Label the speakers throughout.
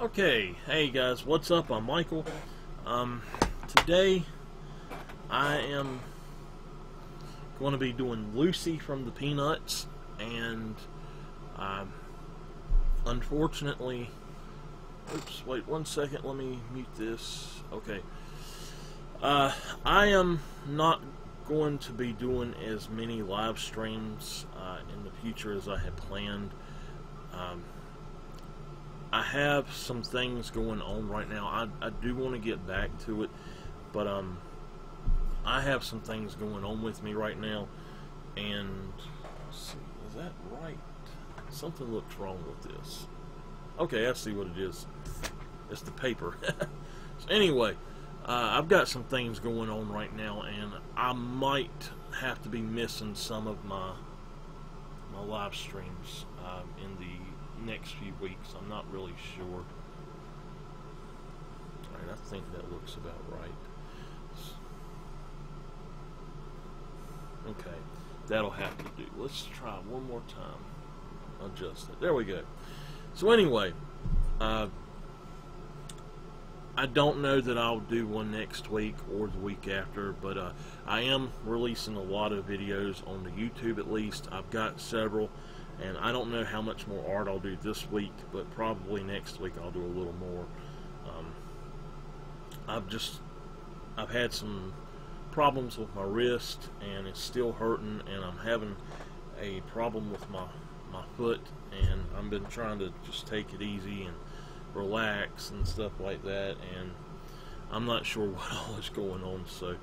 Speaker 1: Okay, hey guys, what's up? I'm Michael. Today I am going to be doing Lucy from the Peanuts, and unfortunately, oops, wait one second, let me mute this. Okay, I am not going to be doing as many live streams in the future as I had planned. I have some things going on right now. I do want to get back to it, but I have some things going on with me right now, and let's see, is that right? Something looks wrong with this. Okay, I see what it is. It's the paper. So anyway, I've got some things going on right now, and I might have to be missing some of my live streams in the next few weeks. I'm not really sure. Alright, I think that looks about right. Okay, that'll have to do. Let's try one more time. Adjust it. There we go. So anyway, I don't know that I'll do one next week or the week after, but I am releasing a lot of videos on the YouTube at least. I've got several, and I don't know how much more art I'll do this week, but probably next week I'll do a little more. I've had some problems with my wrist, and it's still hurting, and I'm having a problem with my foot, and I've been trying to just take it easy and relax and stuff like that, and I'm not sure what all is going on, so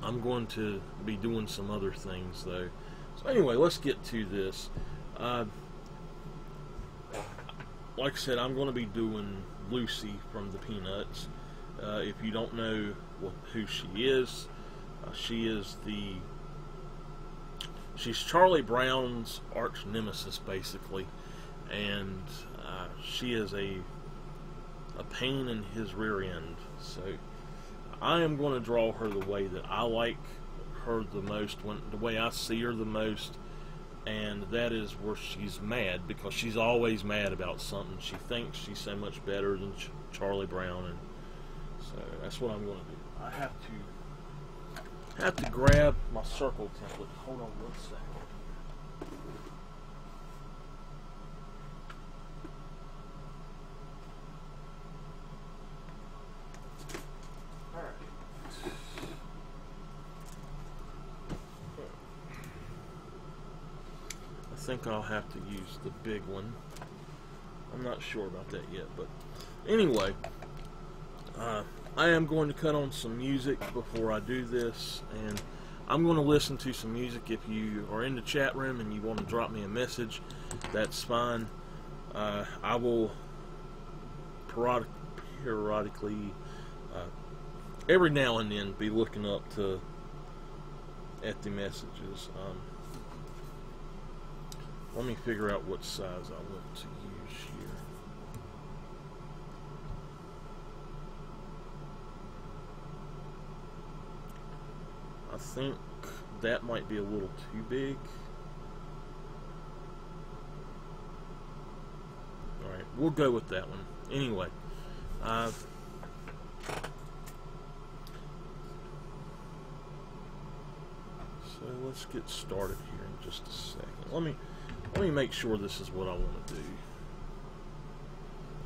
Speaker 1: I'm going to be doing some other things though. So anyway, let's get to this. Like I said, I'm going to be doing Lucy from the Peanuts. If you don't know who she is she's Charlie Brown's arch nemesis, basically, and she is a pain in his rear end. So I am going to draw her the way that I like her the most, the way I see her the most, and that is where she's mad, because she's always mad about something. She thinks she's so much better than Charlie Brown, and so that's what I'm going to do. I have to grab my circle template. Hold on one second. I think I'll have to use the big one. I'm not sure about that yet, but anyway, I am going to cut on some music before I do this, and I'm going to listen to some music. If you are in the chat room and you want to drop me a message, that's fine. I will periodically, every now and then, be looking up at the messages. Let me figure out what size I want to use here. I think that might be a little too big. Alright, we'll go with that one. Anyway, so let's get started here in just a second. Let me make sure this is what I want to do.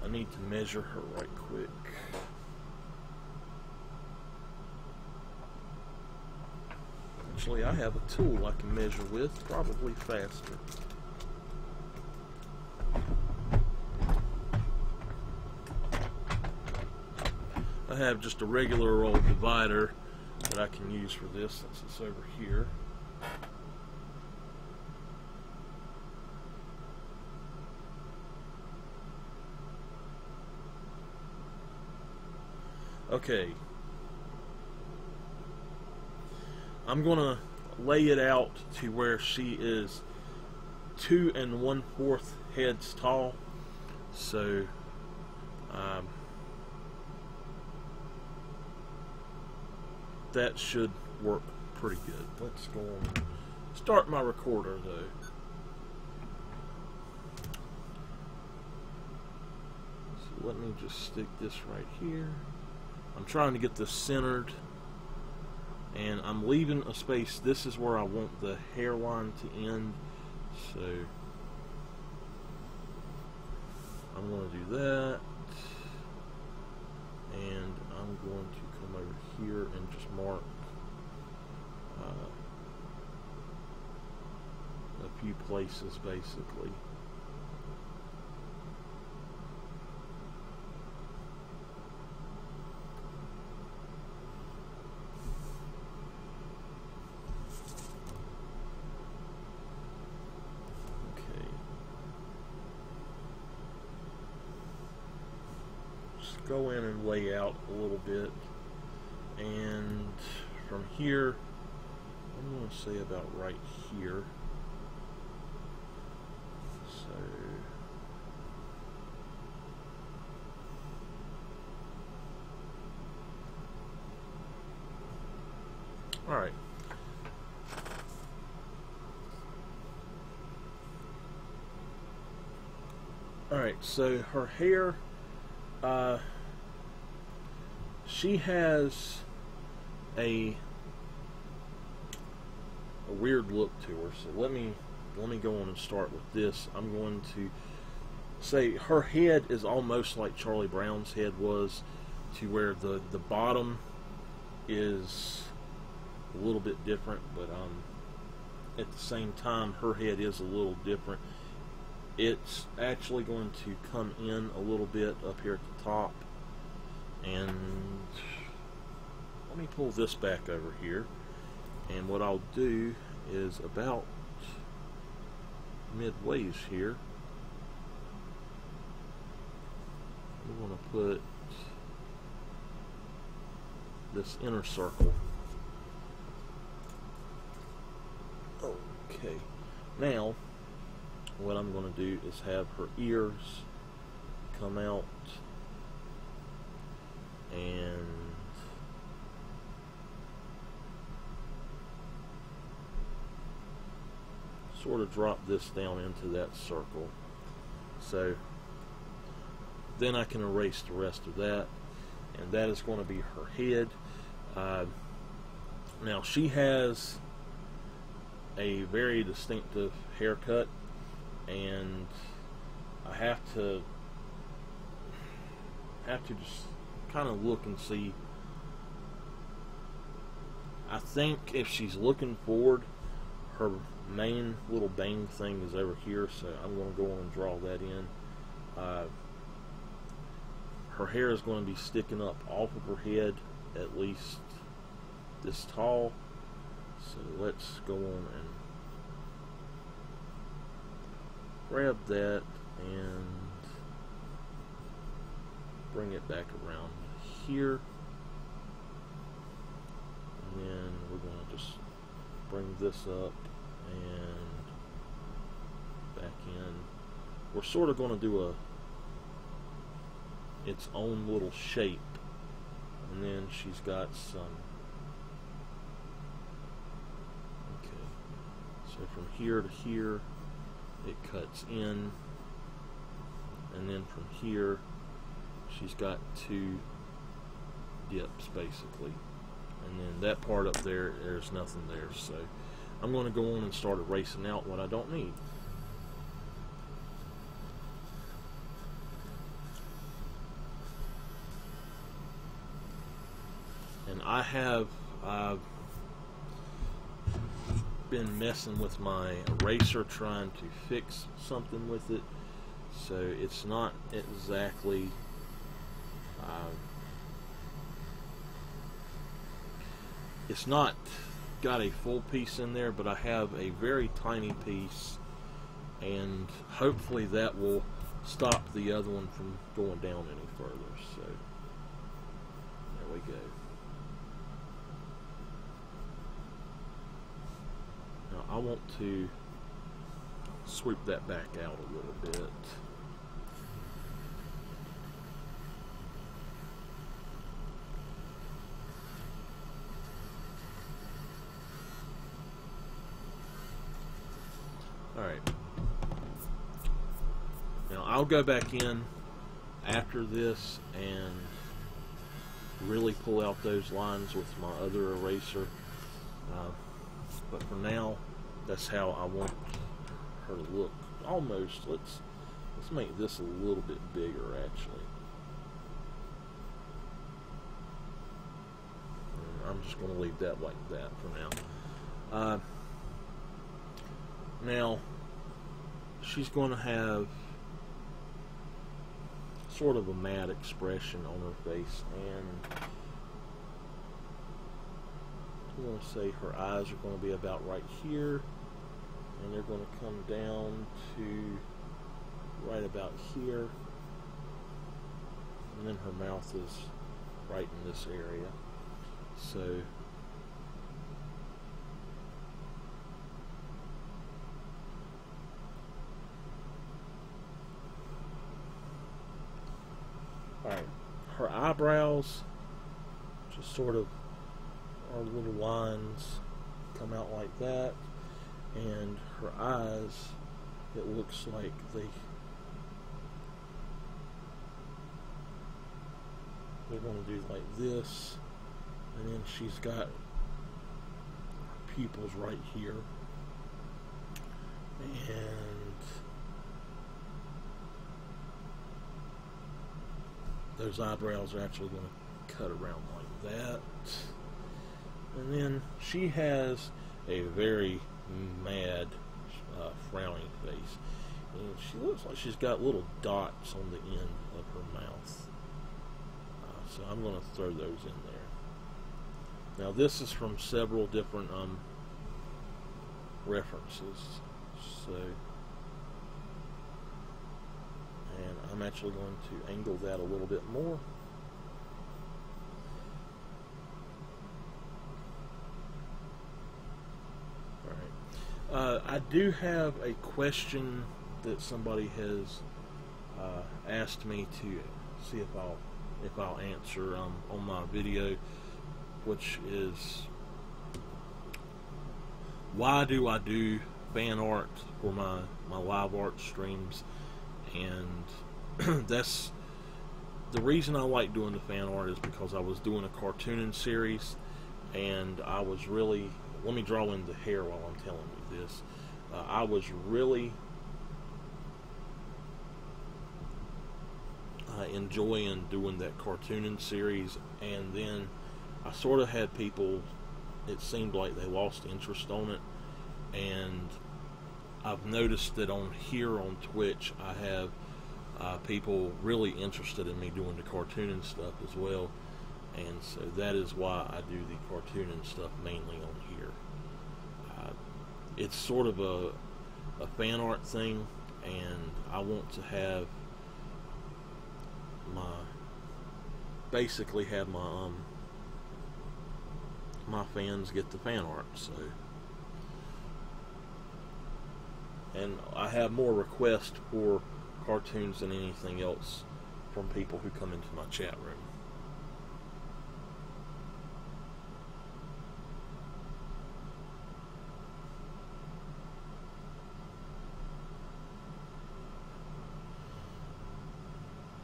Speaker 1: I need to measure her right quick. Actually, I have a tool I can measure with, probably faster. I have just a regular old divider that I can use for this, since it's over here. Okay, I'm going to lay it out to where she is 2 1/4 heads tall, so that should work pretty good. Let's go on. Start my recorder though. let me just stick this right here. I'm trying to get this centered, and I'm leaving a space. This is where I want the hairline to end, so I'm going to do that, and I'm going to come over here and just mark a few places basically. Go in and lay out a little bit, and from here I'm going to say about right here. So alright, so her hair, she has a weird look to her. So let me go on and start with this. I'm going to say her head is almost like Charlie Brown's head was, to where the bottom is a little bit different, but at the same time her head is a little different. It's actually going to come in a little bit up here at the top, and let me pull this back over here, and what I'll do is about midways here we're going to put this inner circle. Okay, now what I'm going to do is have her ears come out and sort of drop this down into that circle. So then I can erase the rest of that, and that is going to be her head. Now she has a very distinctive haircut, and I have to just kind of look and see. I think if she's looking forward, her main little bang thing is over here, so I'm going to go on and draw that in. Her hair is going to be sticking up off of her head at least this tall, so let's go on and grab that and bring it back around here, and then we're going to just bring this up and back in. We're sort of going to do its own little shape, and then she's got some, okay, so from here to here it cuts in, and then from here she's got two dips basically, and then that part up there, there's nothing there. So I'm going to go on and start erasing out what I don't need. And I've been messing with my eraser trying to fix something with it, so it's not exactly it's not got a full piece in there, but I have a very tiny piece, and hopefully that will stop the other one from going down any further. So there we go. Now I want to sweep that back out a little bit. Alright. Now I'll go back in after this and really pull out those lines with my other eraser. But for now, that's how I want her to look. Almost. Let's make this a little bit bigger, actually. And I'm just going to leave that like that for now. Now, she's going to have sort of a mad expression on her face, and I'm going to say her eyes are going to be about right here, and they're going to come down to right about here, and then her mouth is right in this area. So alright, her eyebrows just sort of are little lines come out like that, and her eyes, it looks like they're going to do like this, and then she's got her pupils right here, and those eyebrows are actually going to cut around like that. And then she has a very mad frowning face, and she looks like she's got little dots on the end of her mouth. So I'm going to throw those in there. Now this is from several different references. So, and I'm actually going to angle that a little bit more. Alright. I do have a question that somebody has asked me to see if I'll answer on my video, which is, why do I do fan art for my live art streams? And that's the reason I like doing the fan art, is because I was doing a cartooning series, and I was really, let me draw in the hair while I'm telling you this. I was really enjoying doing that cartooning series, and then I sort of had people, it seemed like they lost interest on it, and I've noticed that on here on Twitch I have people really interested in me doing the cartooning stuff as well, and so that is why I do the cartooning stuff mainly on here. It's sort of a fan art thing, and I want to have basically have my fans get the fan art. So, and I have more requests for cartoons than anything else from people who come into my chat room.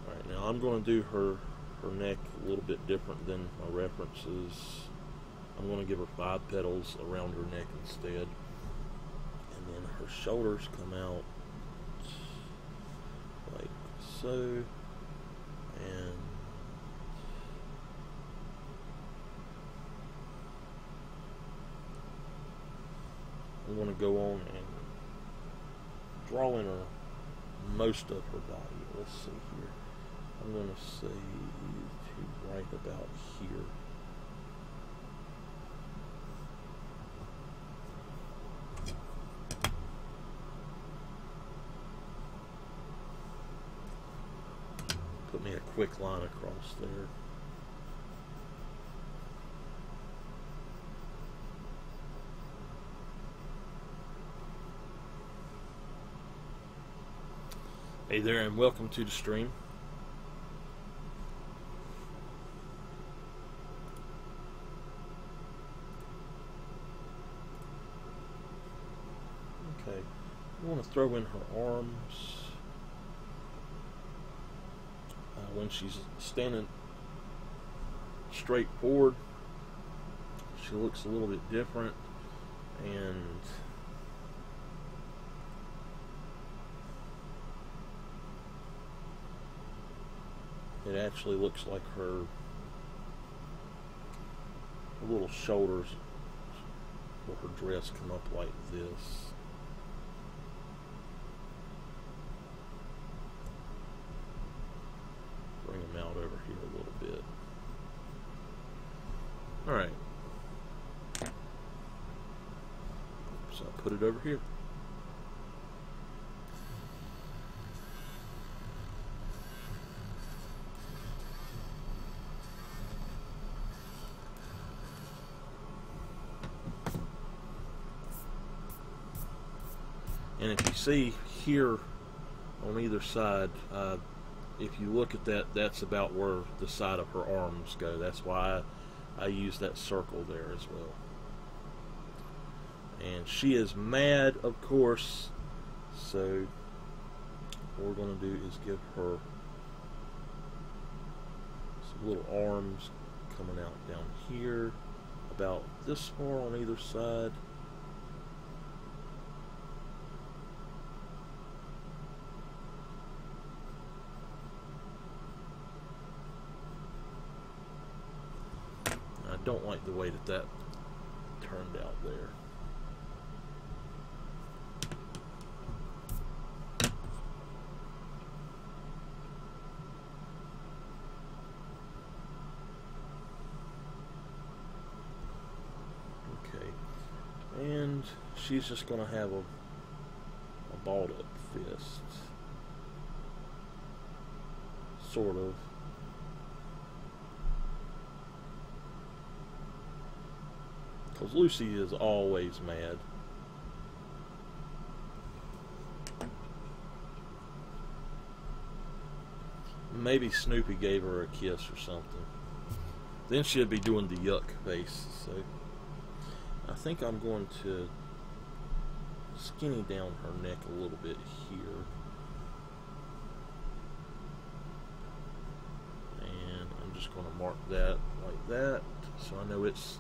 Speaker 1: Alright, now I'm going to do her neck a little bit different than my references. I'm going to give her 5 petals around her neck instead, and then her shoulders come out like so, and I'm going to go on and draw in her most of her body. Let's see here. I'm going to say to right about here. Put me a quick line across there. Hey there, and welcome to the stream. Okay, I want to throw in her arms. when she's standing straight forward, she looks a little bit different, and it actually looks like her little shoulders for her dress come up like this. Bring them out over here a little bit. Alright. So I'll put it over here. And if you see here on either side, if you look at that, that's about where the side of her arms go. That's why I use that circle there as well. And she is mad, of course, so what we're going to do is give her some little arms coming out down here, about this far on either side. I don't like the way that turned out there. Okay, and she's just going to have a balled up fist, sort of. Because Lucy is always mad. Maybe Snoopy gave her a kiss or something. Then she'd be doing the yuck face. So I think I'm going to skinny down her neck a little bit here. And I'm just going to mark that like that, so I know it's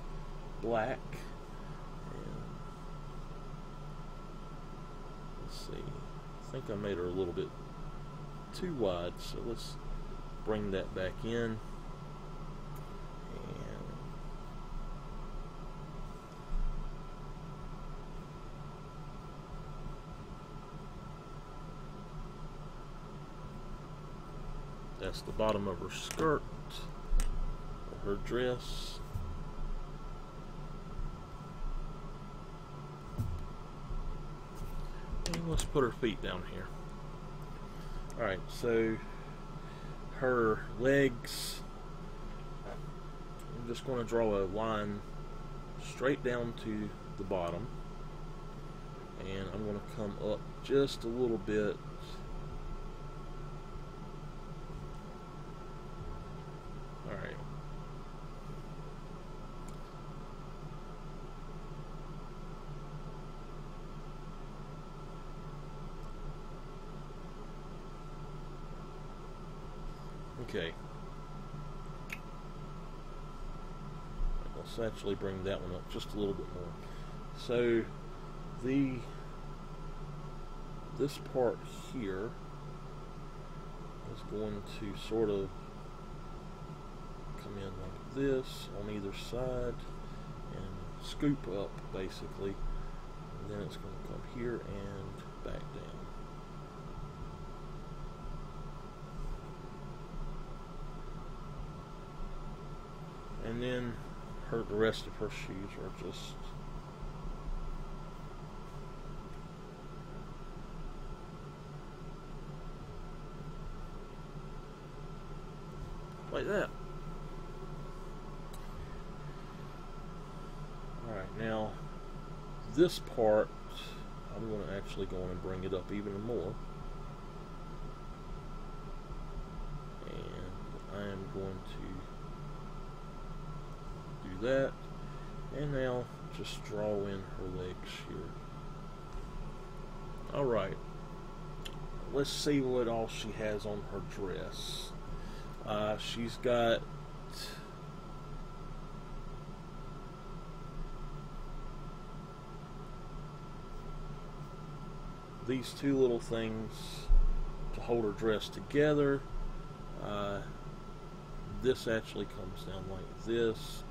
Speaker 1: black. And let's see, I think I made her a little bit too wide, so let's bring that back in. And that's the bottom of her skirt, or her dress. Let's put her feet down here. Alright, so her legs, I'm just going to draw a line straight down to the bottom, and I'm going to come up just a little bit. Alright. Okay. Let's actually bring that one up just a little bit more. So this part here is going to sort of come in like this on either side and scoop up basically. And then it's going to come here and back down. And then the rest of her shoes are just like that. Alright, now this part I'm going to actually go on and bring it up even more. And I am going to that, and now just draw in her legs here. Alright, let's see what all she has on her dress. She's got these two little things to hold her dress together. This actually comes down like this.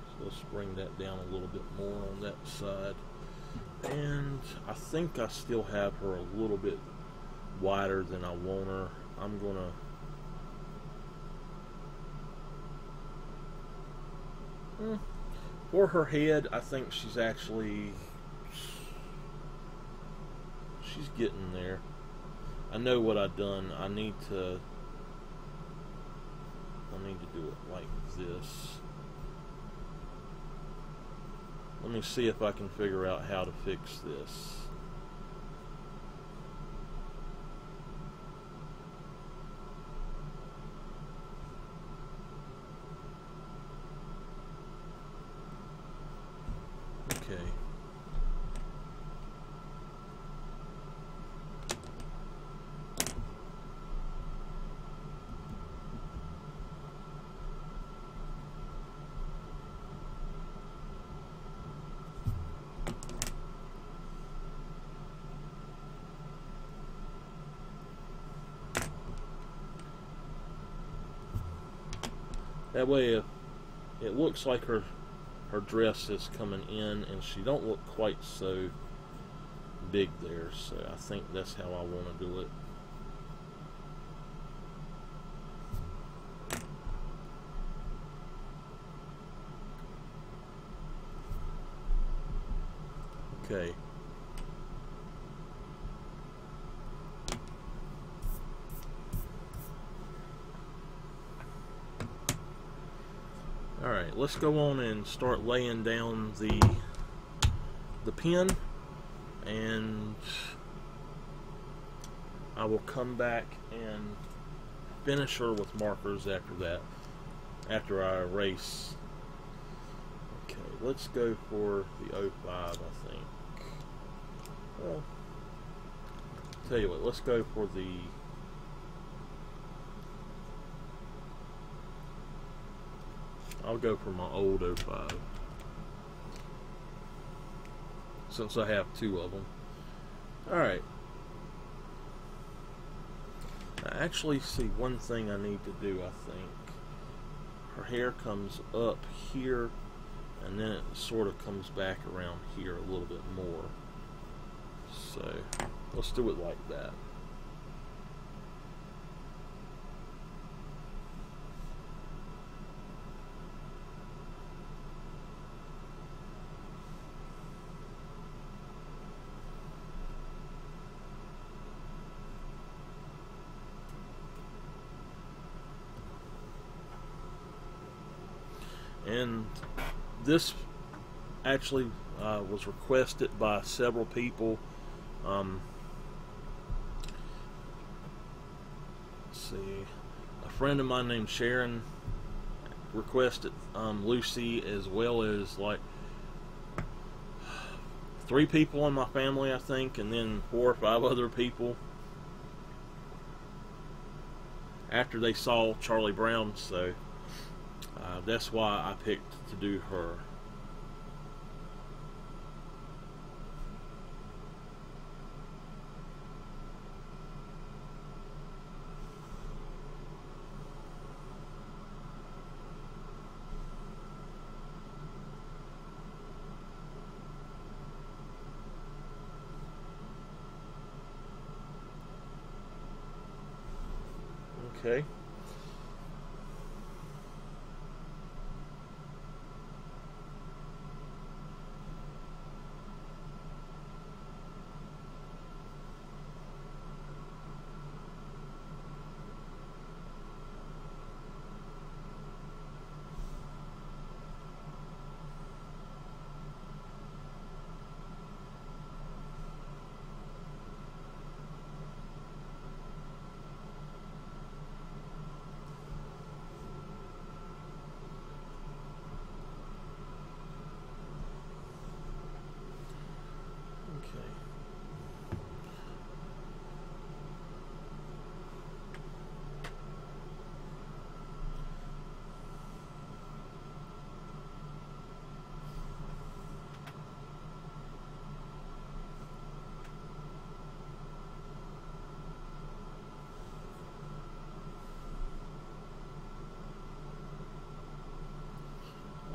Speaker 1: So let's bring that down a little bit more on that side. And I think I still have her a little bit wider than I want her. I'm gonna for her head, I think she's getting there. I know what I've done. I need to do it like this. Let me see if I can figure out how to fix this. Okay. That way, if it looks like her dress is coming in, and she don't look quite so big there. So I think that's how I want to do it. Okay. Alright, let's go on and start laying down the pen, and I will come back and finish her with markers after that, after I erase. Okay, let's go for the 05, I think. Well, tell you what, let's go for the I'll go for my old 05, since I have two of them. Alright. I actually see one thing I need to do, I think. Her hair comes up here, and then it sort of comes back around here a little bit more. So, let's do it like that. And this actually was requested by several people. Let's see, a friend of mine named Sharon requested Lucy, as well as like 3 people in my family, I think, and then 4 or 5 other people after they saw Charlie Brown. So that's why I picked to do her. Okay.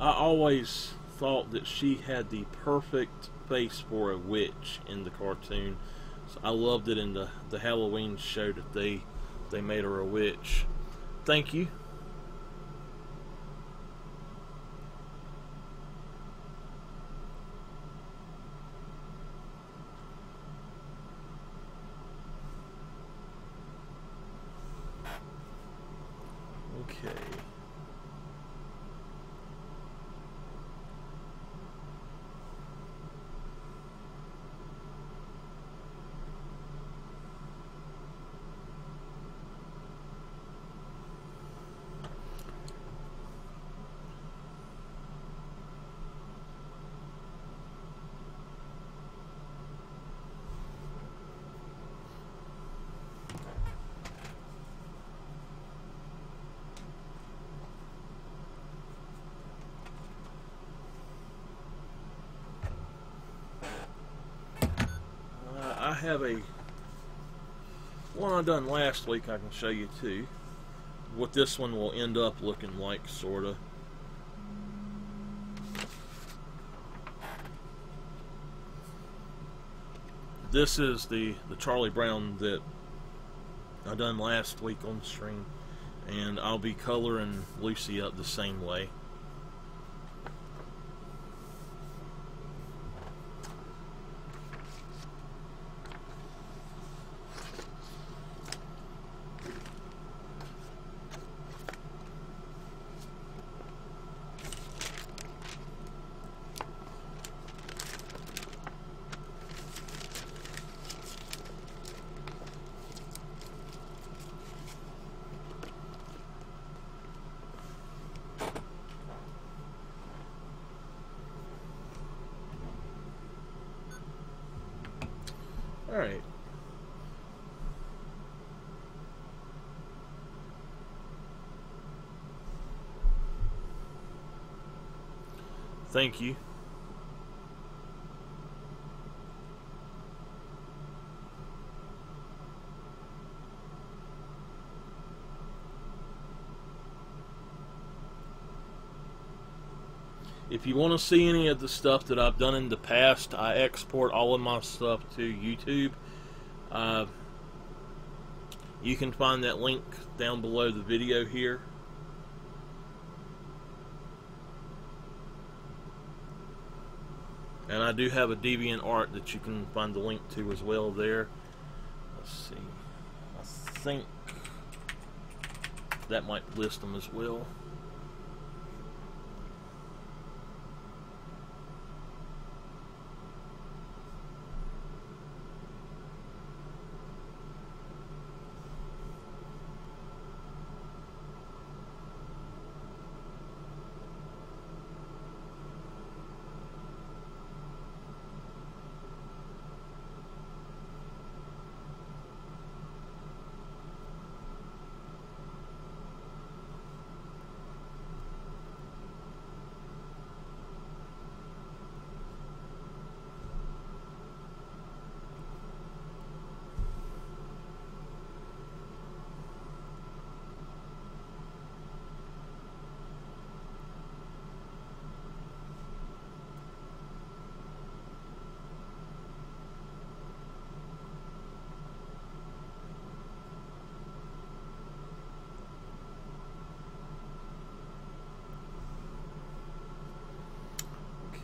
Speaker 1: I always thought that she had the perfect face for a witch in the cartoon. So I loved it in the Halloween show that they made her a witch. Thank you. Okay. I have a one I done last week I can show you too. What this one will end up looking like, sorta. This is the Charlie Brown that I done last week on the stream, and I'll be coloring Lucy up the same way. Alright. Thank you. If you want to see any of the stuff that I've done in the past, I export all of my stuff to YouTube. You can find that link down below the video here. And I do have a DeviantArt that you can find the link to as well there. Let's see. I think that might list them as well.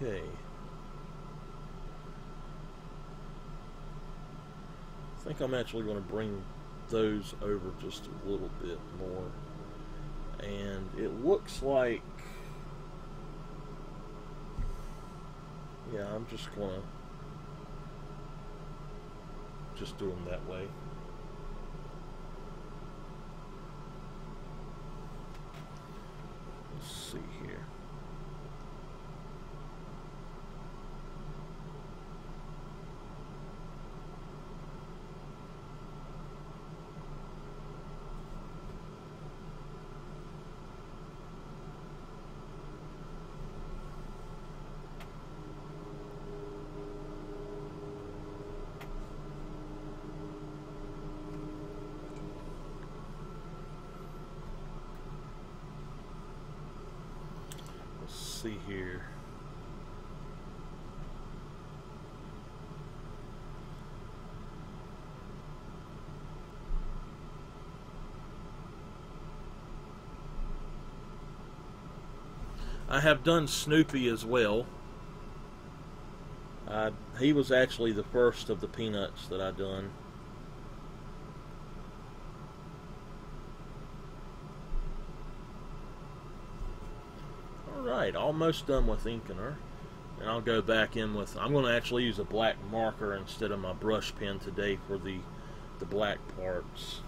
Speaker 1: Okay. I think I'm actually going to bring those over just a little bit more. And it looks like, yeah, I'm just going to just do them that way. Let's see here. see here. I have done Snoopy as well. He was actually the first of the Peanuts that I done. Alright, almost done with inking her. And I'll go back in with, I'm going to actually use a black marker instead of my brush pen today for the black parts.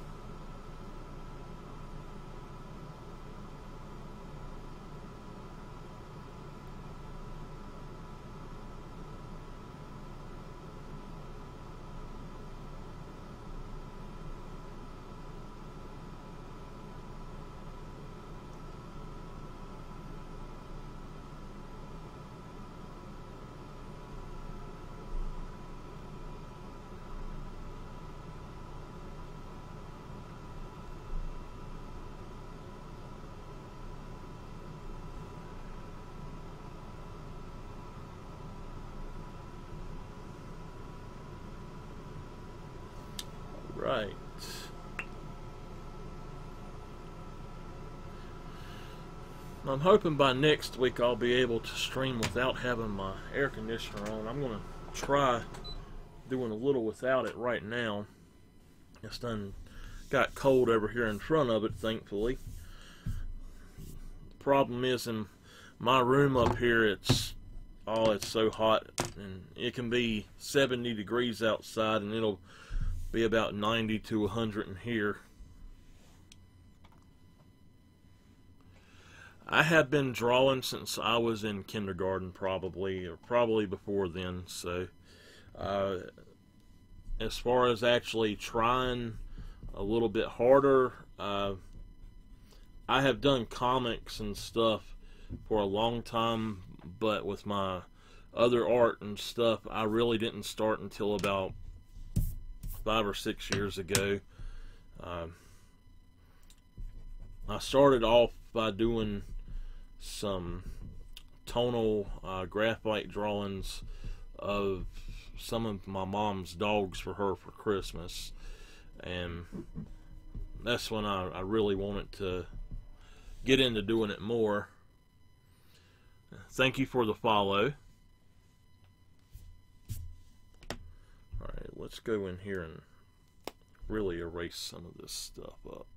Speaker 1: Right. I'm hoping by next week I'll be able to stream without having my air conditioner on. I'm going to try doing a little without it right now. It's done got cold over here in front of it, thankfully. The problem is in my room up here, it's so hot, and it can be 70 degrees outside and it'll be about 90 to 100 in here. I have been drawing since I was in kindergarten, probably, or probably before then. So as far as actually trying a little bit harder, I have done comics and stuff for a long time, but with my other art and stuff, I really didn't start until about 5 or 6 years ago. I started off by doing some tonal graphite drawings of some of my mom's dogs for her for Christmas, and that's when I really wanted to get into doing it more. Thank you for the follow. Alright, let's go in here and really erase some of this stuff up.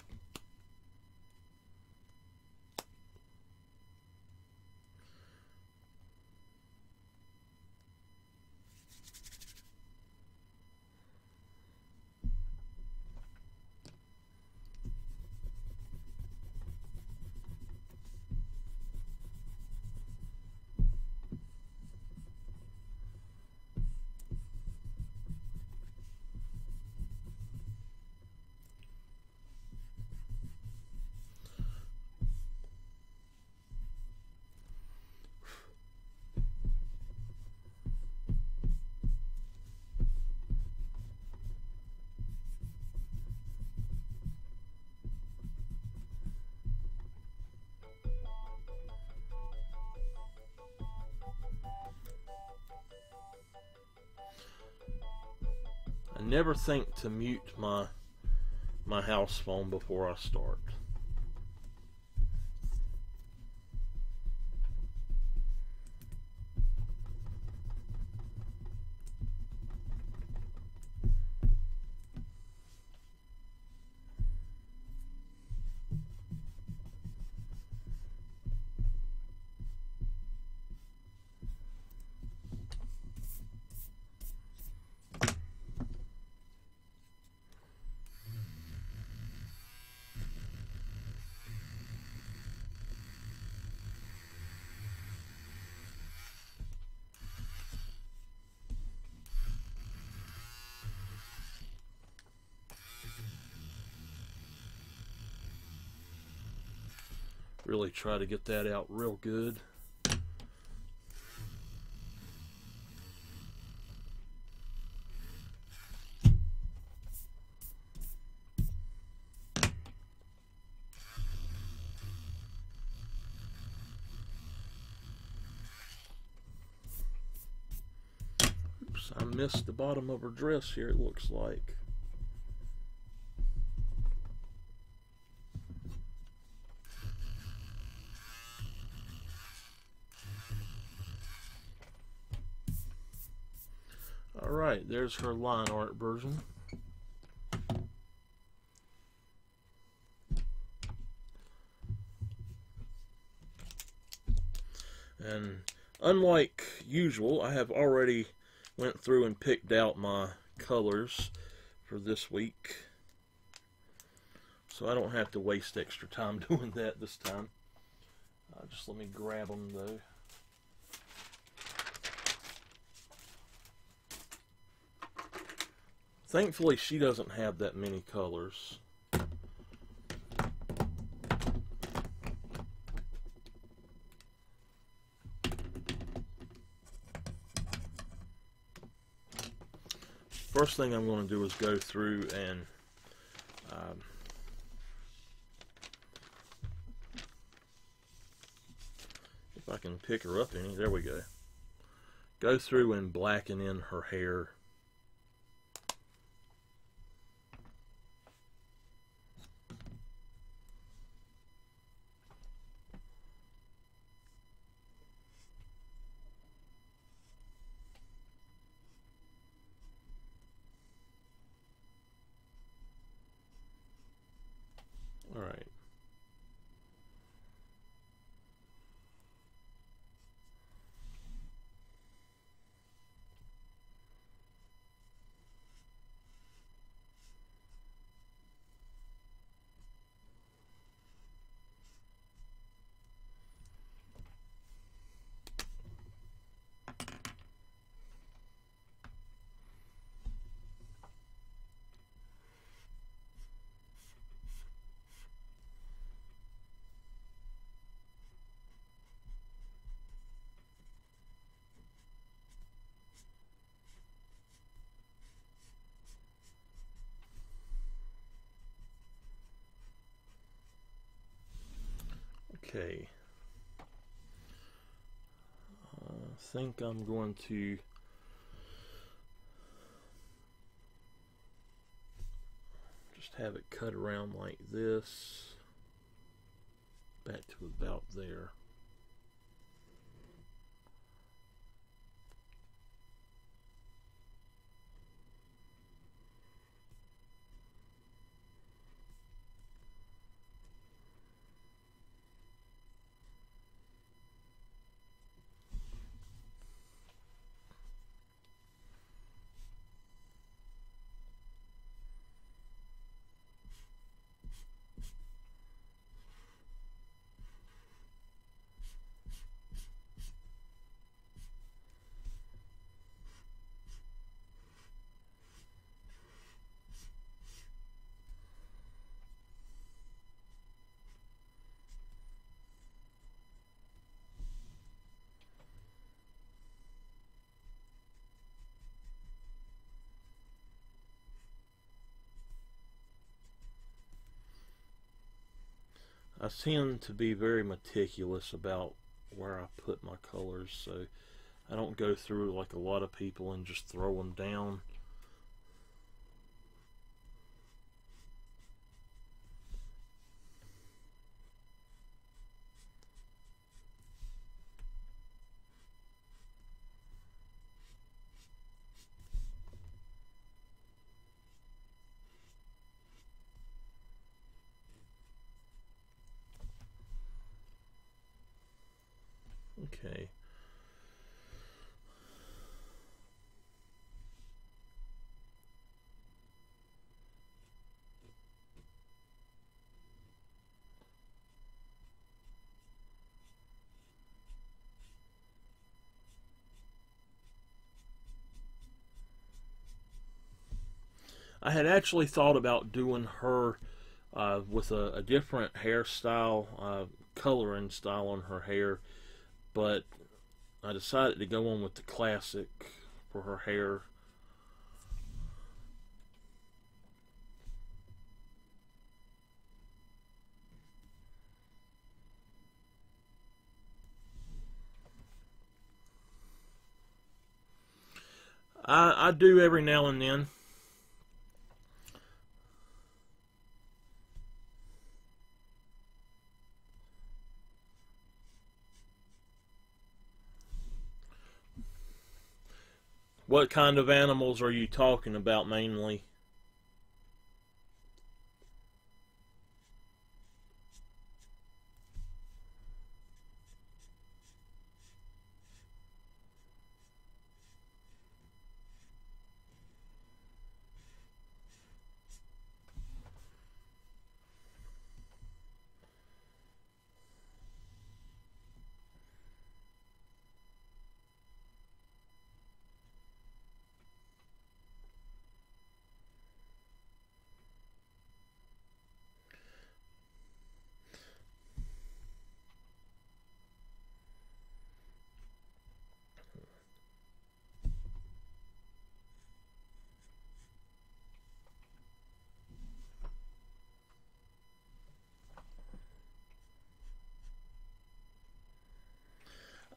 Speaker 1: I never think to mute my house phone before I start. Really try to get that out real good. Oops, I missed the bottom of her dress here, it looks like. Alright, there's her line art version. And unlike usual, I have already went through and picked out my colors for this week. So I don't have to waste extra time doing that this time. Just let me grab them though. Thankfully, she doesn't have that many colors. First thing I'm going to do is go through and if I can pick her up any, there we go. Go through and blacken in her hair. All right. Okay. I think I'm going to just have it cut around like this, back to about there. I tend to be very meticulous about where I put my colors, so I don't go through like a lot of people and just throw them down. Okay. I had actually thought about doing her with a different hairstyle, coloring style on her hair, but I decided to go on with the classic for her hair. I do every now and then. What kind of animals are you talking about mainly?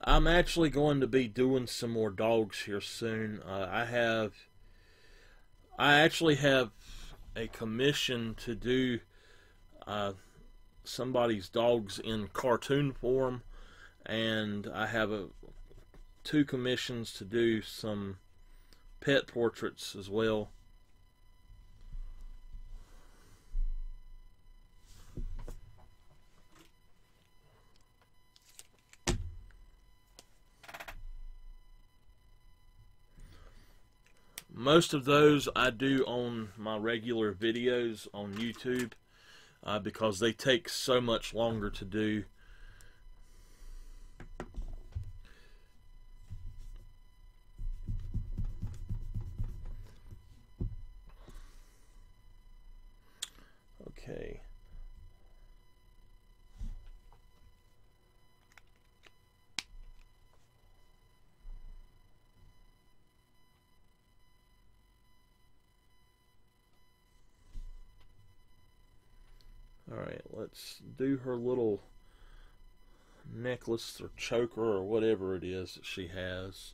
Speaker 1: I'm actually going to be doing some more dogs here soon. I actually have a commission to do uh, somebody's dogs in cartoon form, and I have two commissions to do some pet portraits as well. Most of those I do on my regular videos on YouTube because they take so much longer to do. Okay. Alright, let's do her little necklace or choker or whatever it is that she has.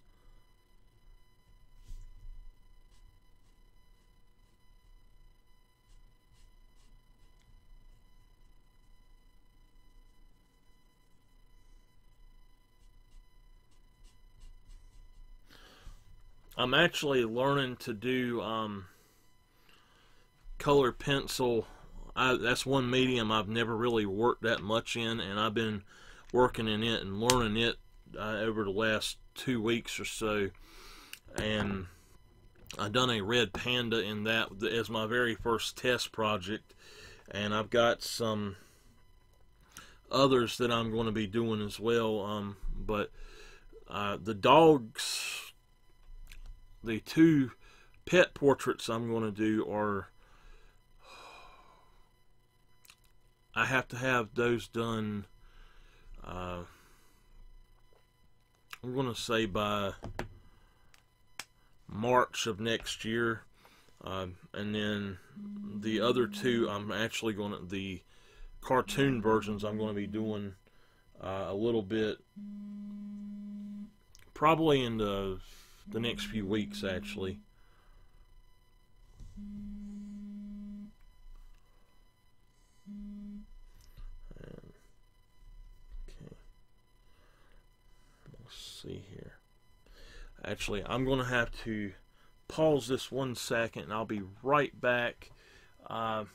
Speaker 1: I'm actually learning to do color pencil. That's one medium I've never really worked that much in, and I've been working in it and learning it over the last 2 weeks or so. And I done a red panda in that as my very first test project, and I've got some others that I'm going to be doing as well. But the dogs, the two pet portraits I'm going to do are, I have to have those done. I'm going to say by March of next year. And then the other two, I'm actually going to, the cartoon versions, I'm going to be doing a little bit, probably in the next few weeks, actually. Okay, let's see here. Actually, I'm going to have to pause this 1 second, and I'll be right back. I've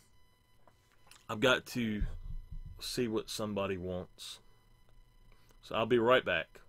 Speaker 1: got to see what somebody wants. So I'll be right back.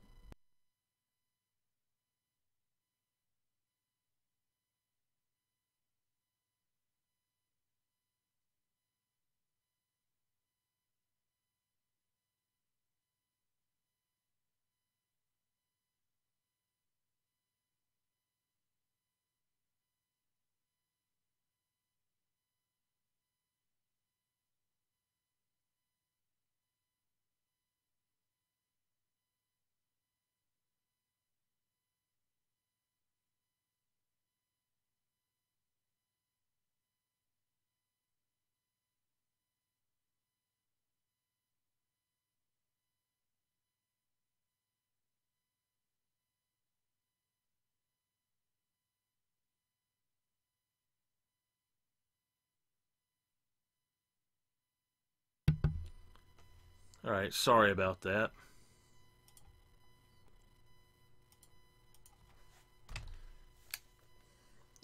Speaker 1: Alright, sorry about that.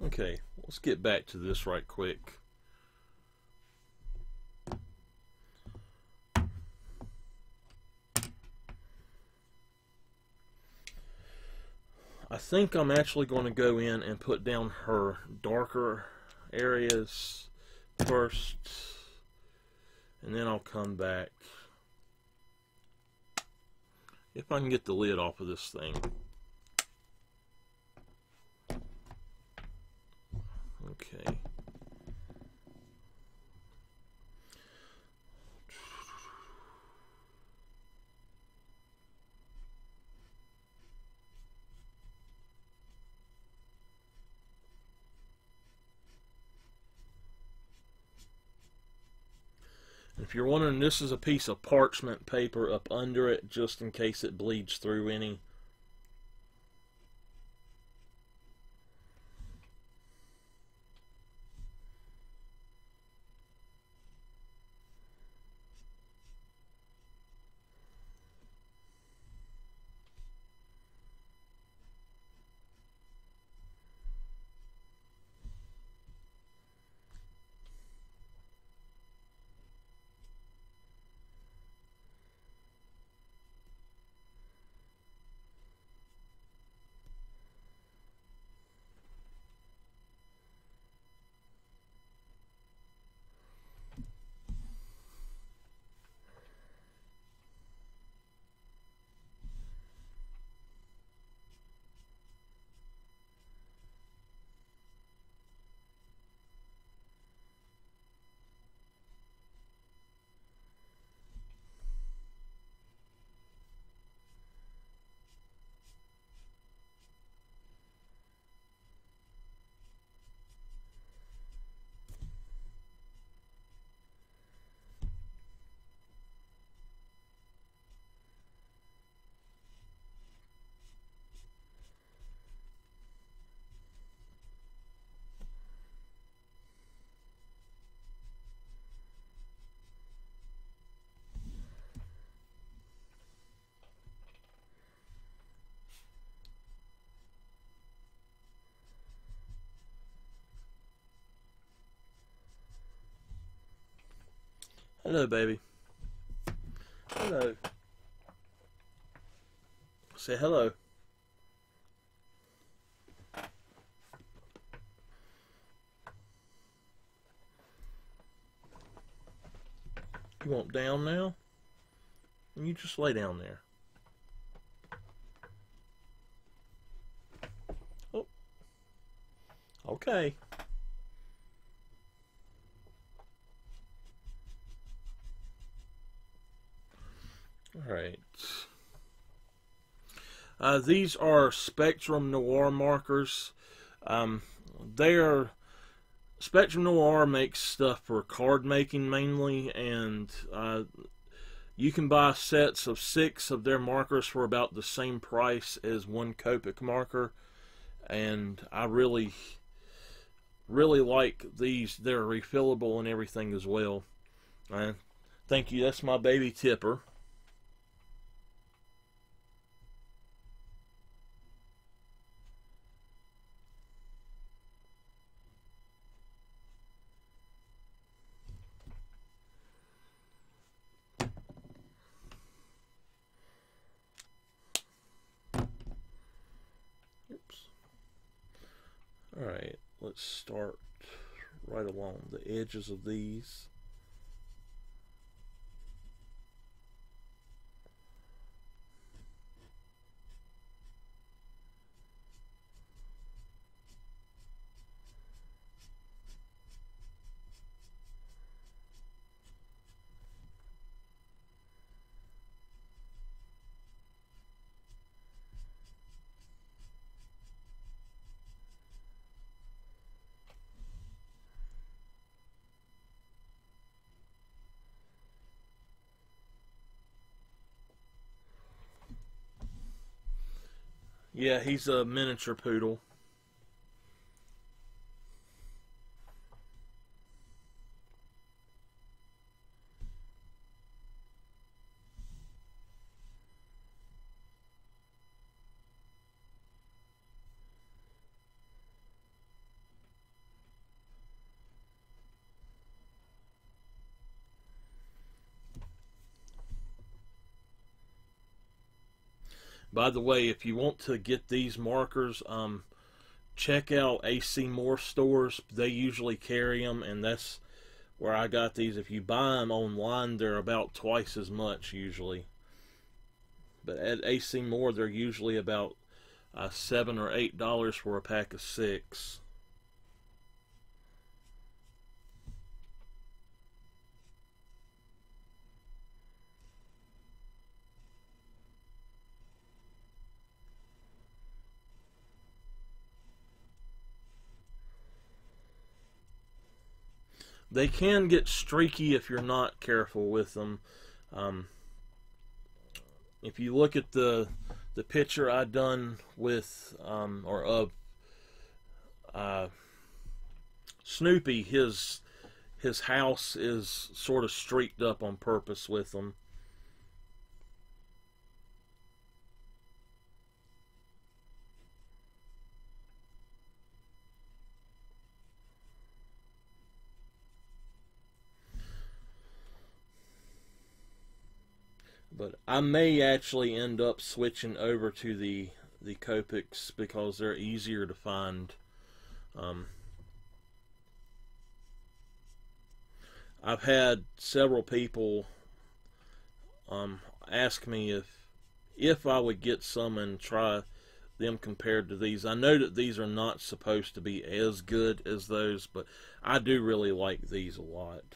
Speaker 1: Okay, let's get back to this right quick. I think I'm actually going to go in and put down her darker areas first, and then I'll come back if I can get the lid off of this thing. Okay. If you're wondering, this is a piece of parchment paper up under it just in case it bleeds through any. Hello, baby. Hello. Say hello. You want down now? And you just lay down there. Oh. Okay. Alright. These are Spectrum Noir markers. Spectrum Noir makes stuff for card making mainly, and you can buy sets of 6 of their markers for about the same price as one Copic marker, and I really like these. They're refillable and everything as well. Thank you. That's my baby Tipper. Alright, let's start right along the edges of these. Yeah, he's a miniature poodle. By the way, if you want to get these markers, check out AC Moore stores. They usually carry them, and that's where I got these. If you buy them online, they're about twice as much usually. But at AC Moore, they're usually about $7 or $8 for a pack of 6. They can get streaky if you're not careful with them. If you look at the picture I done with or of Snoopy, his house is sort of streaked up on purpose with them. But I may actually end up switching over to the Copics because they're easier to find. I've had several people ask me if I would get some and try them compared to these. I know that these are not supposed to be as good as those, but I do really like these a lot.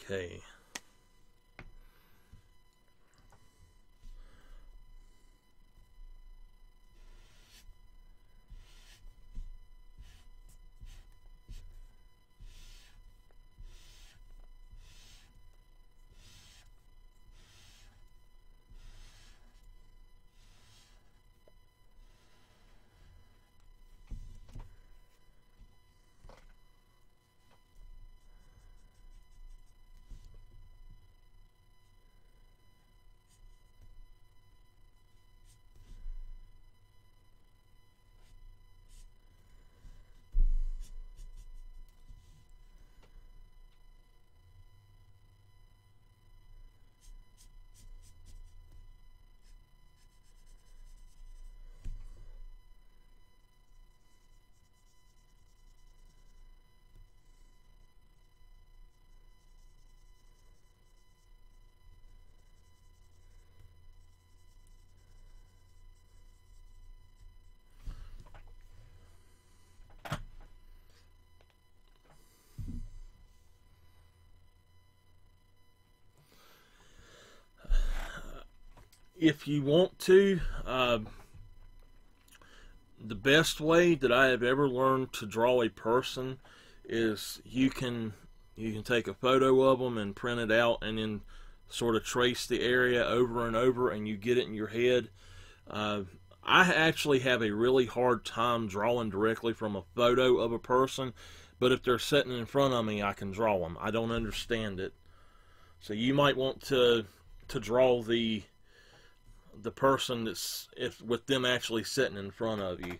Speaker 1: Okay. If you want to, the best way that I have ever learned to draw a person is you can take a photo of them and print it out and then sort of trace the area over and over and you get it in your head. I actually have a really hard time drawing directly from a photo of a person, but if they're sitting in front of me, I can draw them. I don't understand it. So you might want to draw the person that's with them actually sitting in front of you.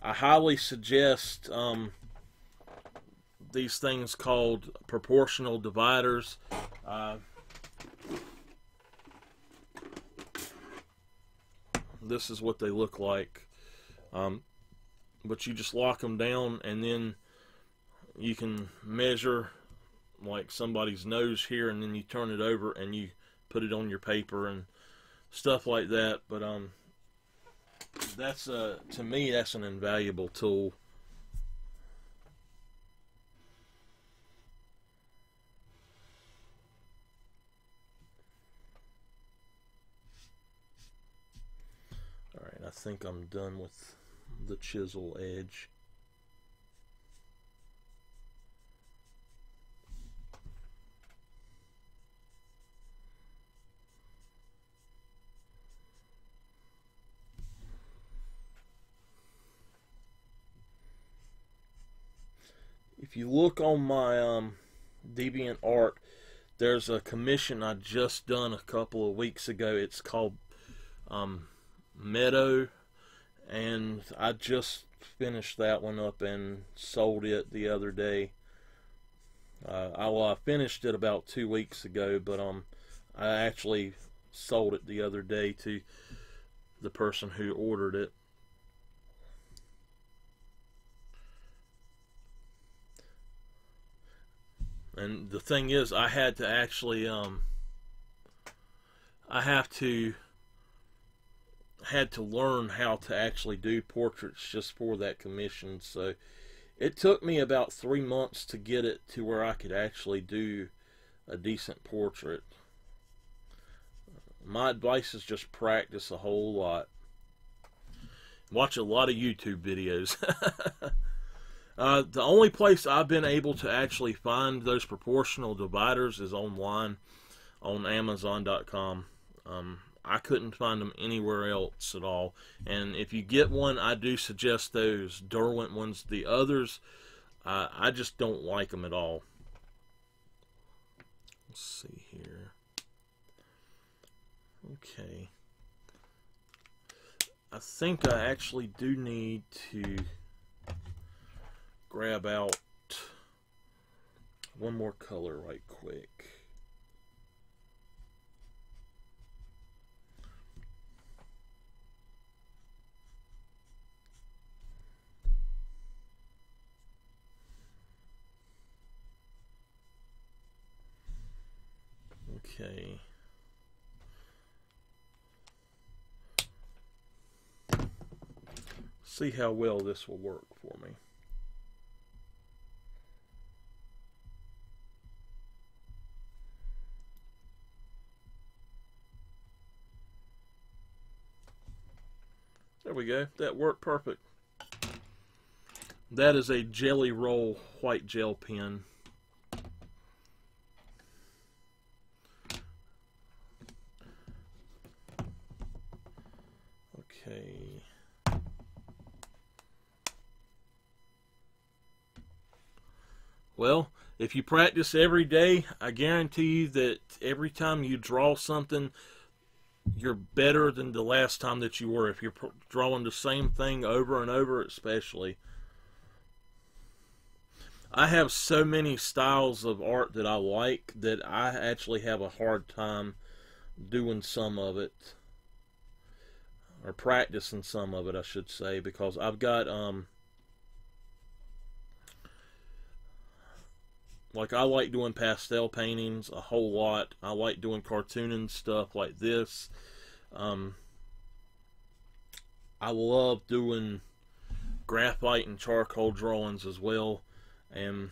Speaker 1: I highly suggest these things called proportional dividers. This is what they look like, but you just lock them down and then you can measure like somebody's nose here, and then you turn it over and you put it on your paper and stuff like that. But that's to me, that's an invaluable tool. Alright, I think I'm done with the chisel edge. If you look on my DeviantArt, there's a commission I just done a couple of weeks ago. It's called Meadow, and I just finished that one up and sold it the other day. I finished it about 2 weeks ago, but I actually sold it the other day to the person who ordered it. And the thing is, I had to actually had to learn how to actually do portraits just for that commission. So it took me about 3 months to get it to where I could actually do a decent portrait. My advice is just practice a whole lot. Watch a lot of YouTube videos. The only place I've been able to actually find those proportional dividers is online on Amazon.com. I couldn't find them anywhere else at all. And if you get one, I do suggest those Derwent ones. The others, I just don't like them at all. Let's see here. Okay. I think I actually do need to grab out one more color right quick. Okay. See how well this will work for me. There we go. That worked perfect. That is a Jelly Roll white gel pen. Okay. Well, if you practice every day, I guarantee you that every time you draw something, you're better than the last time that you were. If you're drawing the same thing over and over, especially. I have so many styles of art that I like that I actually have a hard time doing some of it, or practicing some of it, I should say, because I've got like, I like doing pastel paintings a whole lot. I like doing cartooning stuff like this. I love doing graphite and charcoal drawings as well. And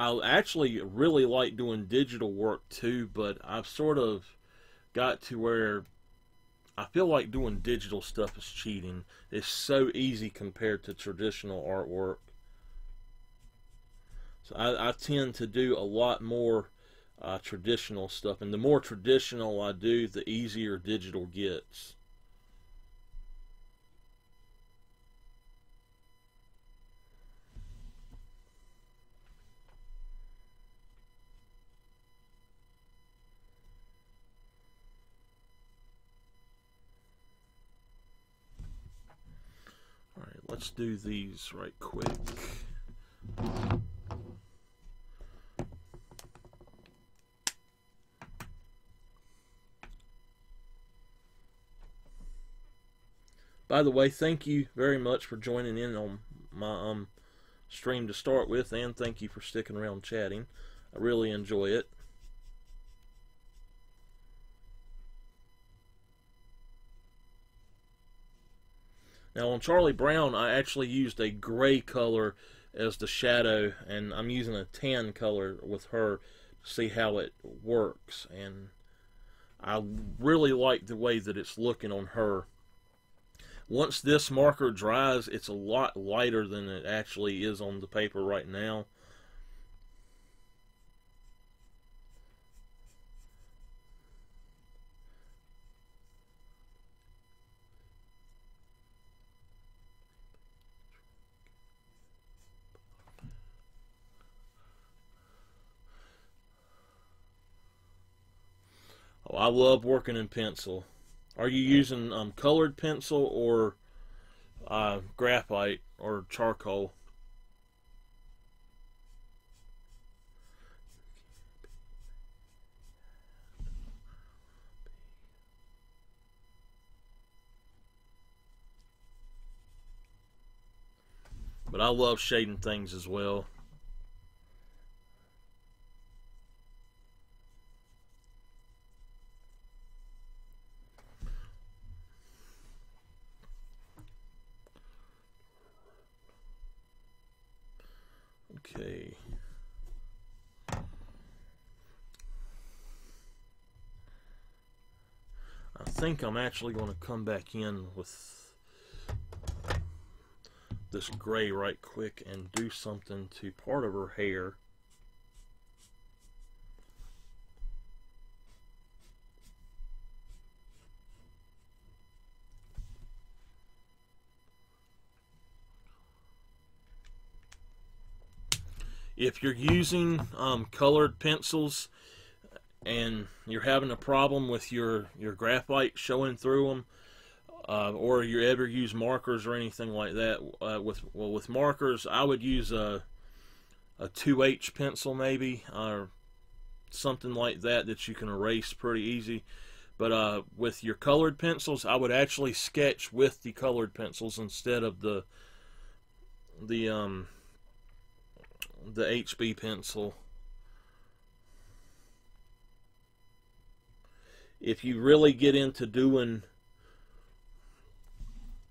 Speaker 1: I actually really like doing digital work too, but I've sort of got to where I feel like doing digital stuff is cheating. It's so easy compared to traditional artwork. So I tend to do a lot more traditional stuff, and the more traditional I do, the easier digital gets. Alright, let's do these right quick. By the way, thank you very much for joining in on my stream to start with, and thank you for sticking around chatting. I really enjoy it. Now on Charlie Brown, I actually used a gray color as the shadow, and I'm using a tan color with her to see how it works. And I really like the way that it's looking on her. Once this marker dries, it's a lot lighter than it actually is on the paper right now. Oh, I love working in pencil. Are you using colored pencil or graphite or charcoal? But I love shading things as well. Okay. I think I'm actually going to come back in with this gray right quick and do something to part of her hair. If you're using colored pencils and you're having a problem with your graphite showing through them, or you ever use markers or anything like that, with markers, I would use a 2H pencil maybe, or something like that that you can erase pretty easy. But with your colored pencils, I would actually sketch with the colored pencils instead of the HB pencil. If you really get into doing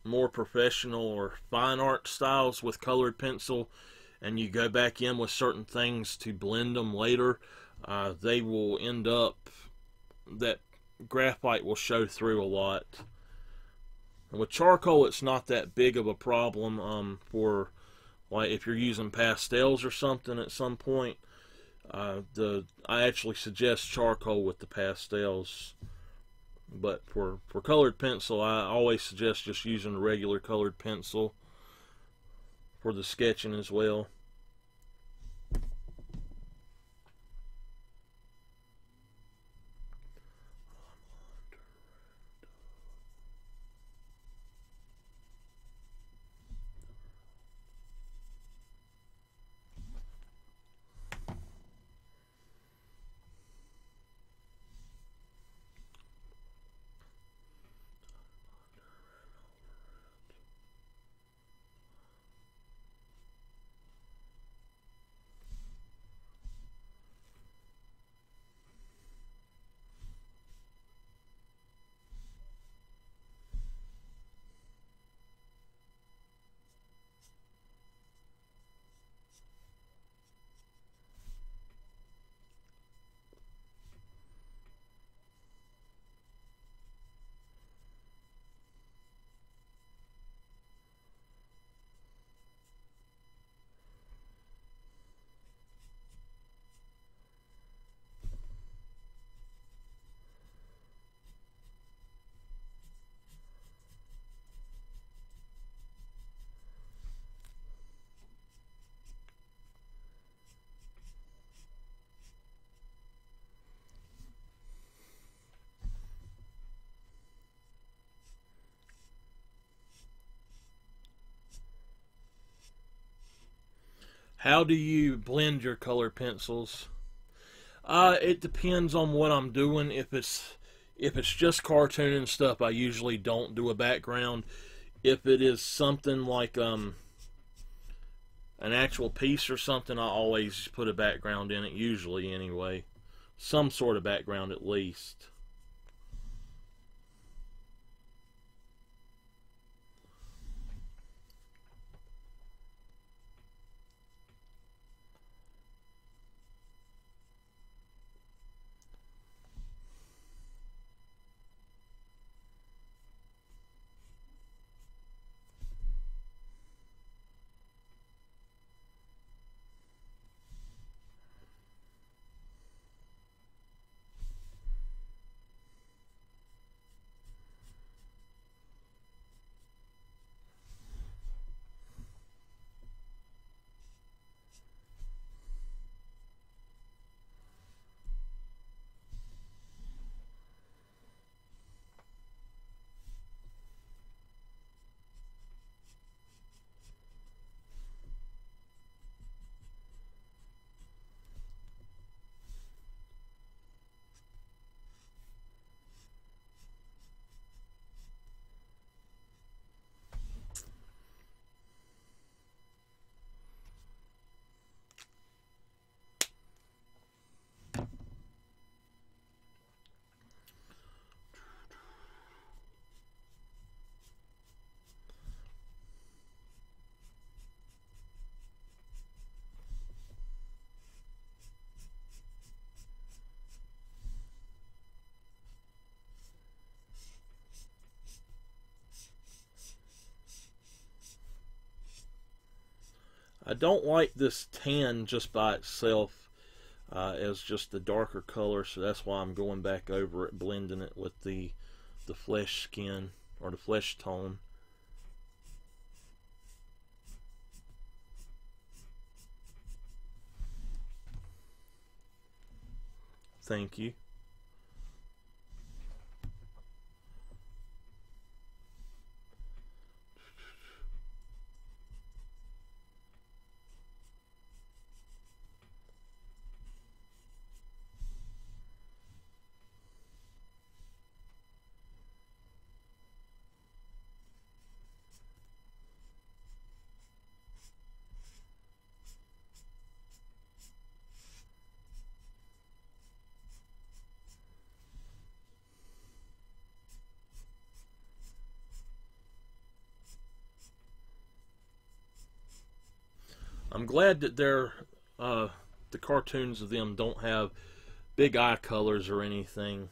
Speaker 1: more professional or fine art styles with colored pencil, and you go back in with certain things to blend them later, they will end up, that graphite will show through a lot. And with charcoal, it's not that big of a problem for, like, if you're using pastels or something at some point. I actually suggest charcoal with the pastels. But for colored pencil, I always suggest just using a regular colored pencil for the sketching as well. How do you blend your color pencils? It depends on what I'm doing. If it's just cartoon and stuff, I usually don't do a background. If it is something like an actual piece or something, I always put a background in it, usually anyway. Some sort of background at least. I don't like this tan just by itself as just the darker color, so that's why I'm going back over it, blending it with the flesh skin or the flesh tone. Thank you. I'm glad that the cartoons of them don't have big eye colors or anything.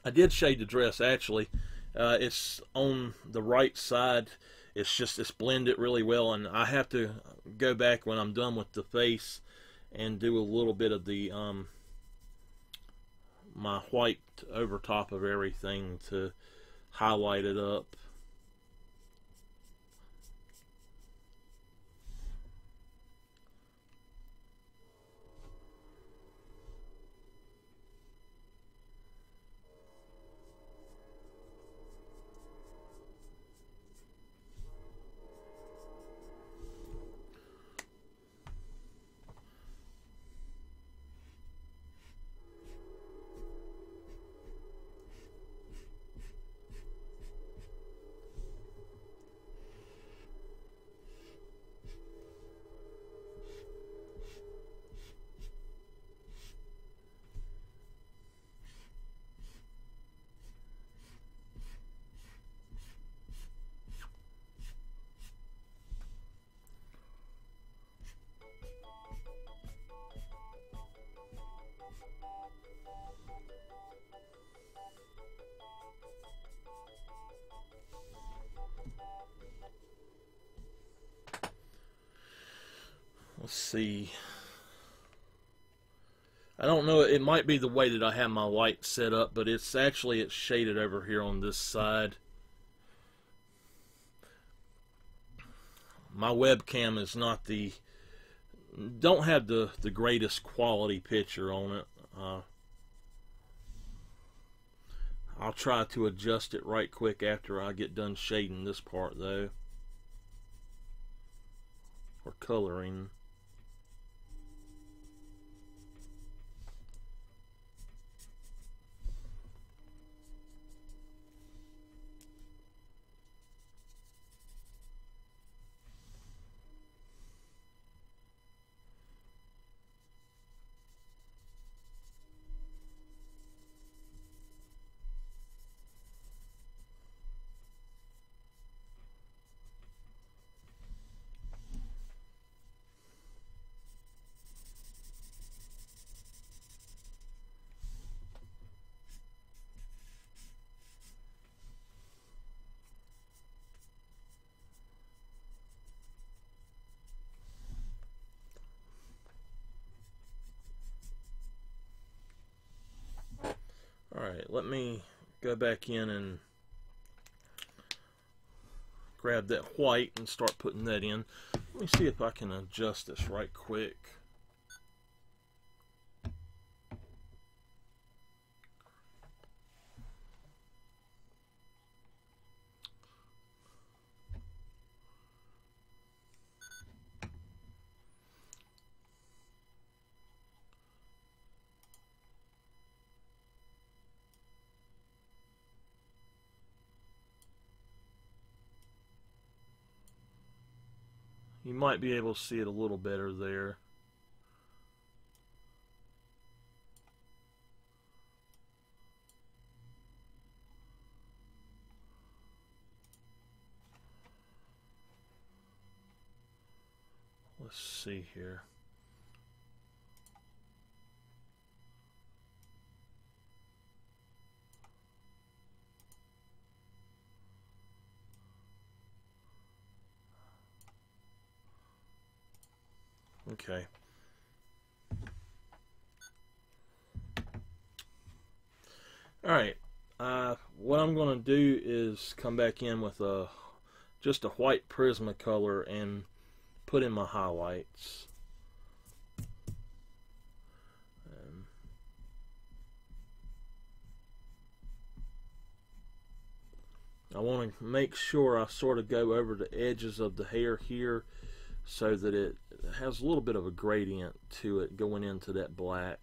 Speaker 1: I did shade the dress actually. It's on the right side. It's blended really well, and I have to go back when I'm done with the face and do a little bit of the my white over top of everything to highlight it up. Let's see. I don't know, it might be the way that I have my light set up, but it's shaded over here on this side. My webcam is not don't have the greatest quality picture on it. I'll try to adjust it right quick after I get done shading this part though, or coloring. Alright, let me go back in and grab that white and start putting that in. Let me see if I can adjust this right quick. You might be able to see it a little better there. Let's see here. Okay. Alright. What I'm going to do is come back in with just a white Prismacolor and put in my highlights. I want to make sure I sort of go over the edges of the hair here so that it has a little bit of a gradient to it going into that black.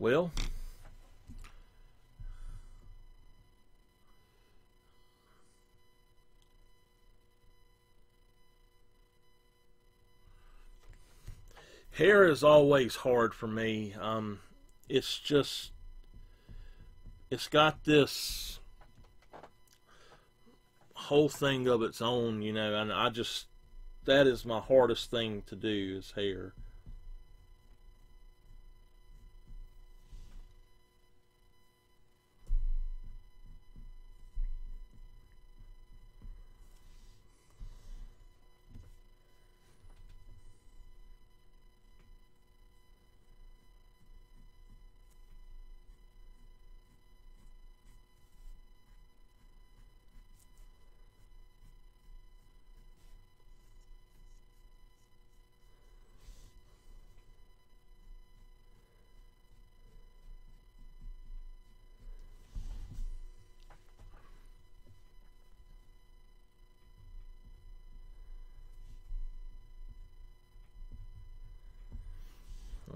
Speaker 1: Well, hair is always hard for me. It's just, it's got this whole thing of its own, you know, and that is my hardest thing to do is hair.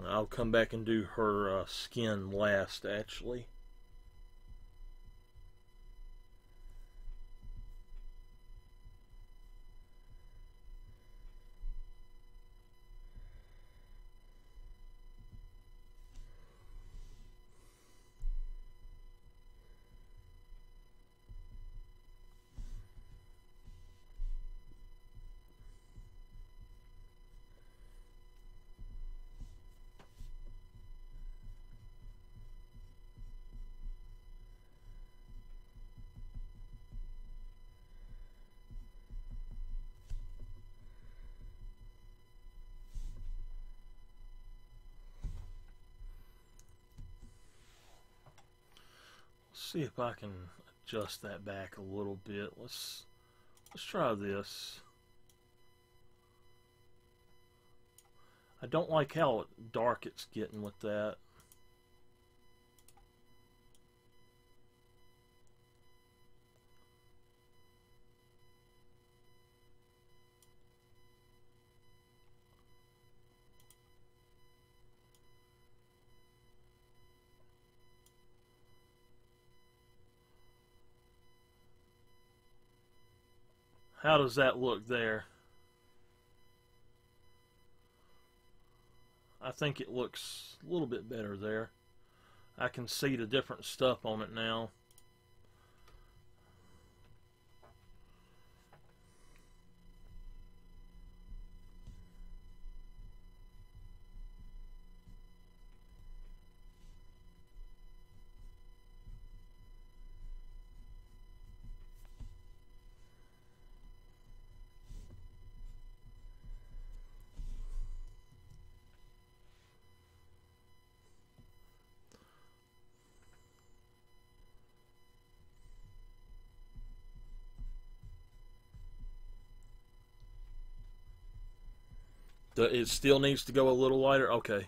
Speaker 1: I'll come back and do her skin last, actually. See if I can adjust that back a little bit. Let's try this. I don't like how dark it's getting with that. How does that look there? I think it looks a little bit better there. I can see the different stuff on it now. It still needs to go a little lighter? Okay.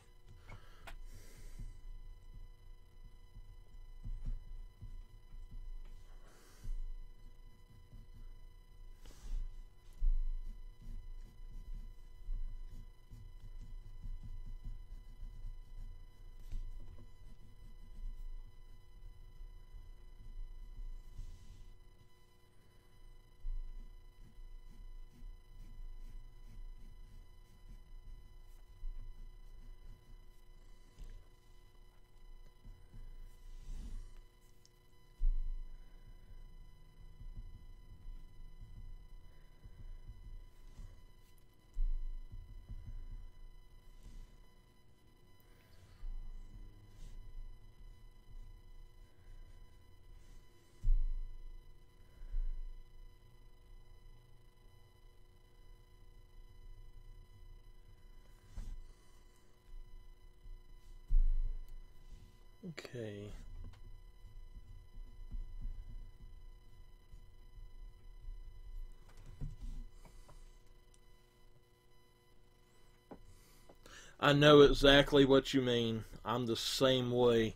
Speaker 1: Okay. I know exactly what you mean. I'm the same way.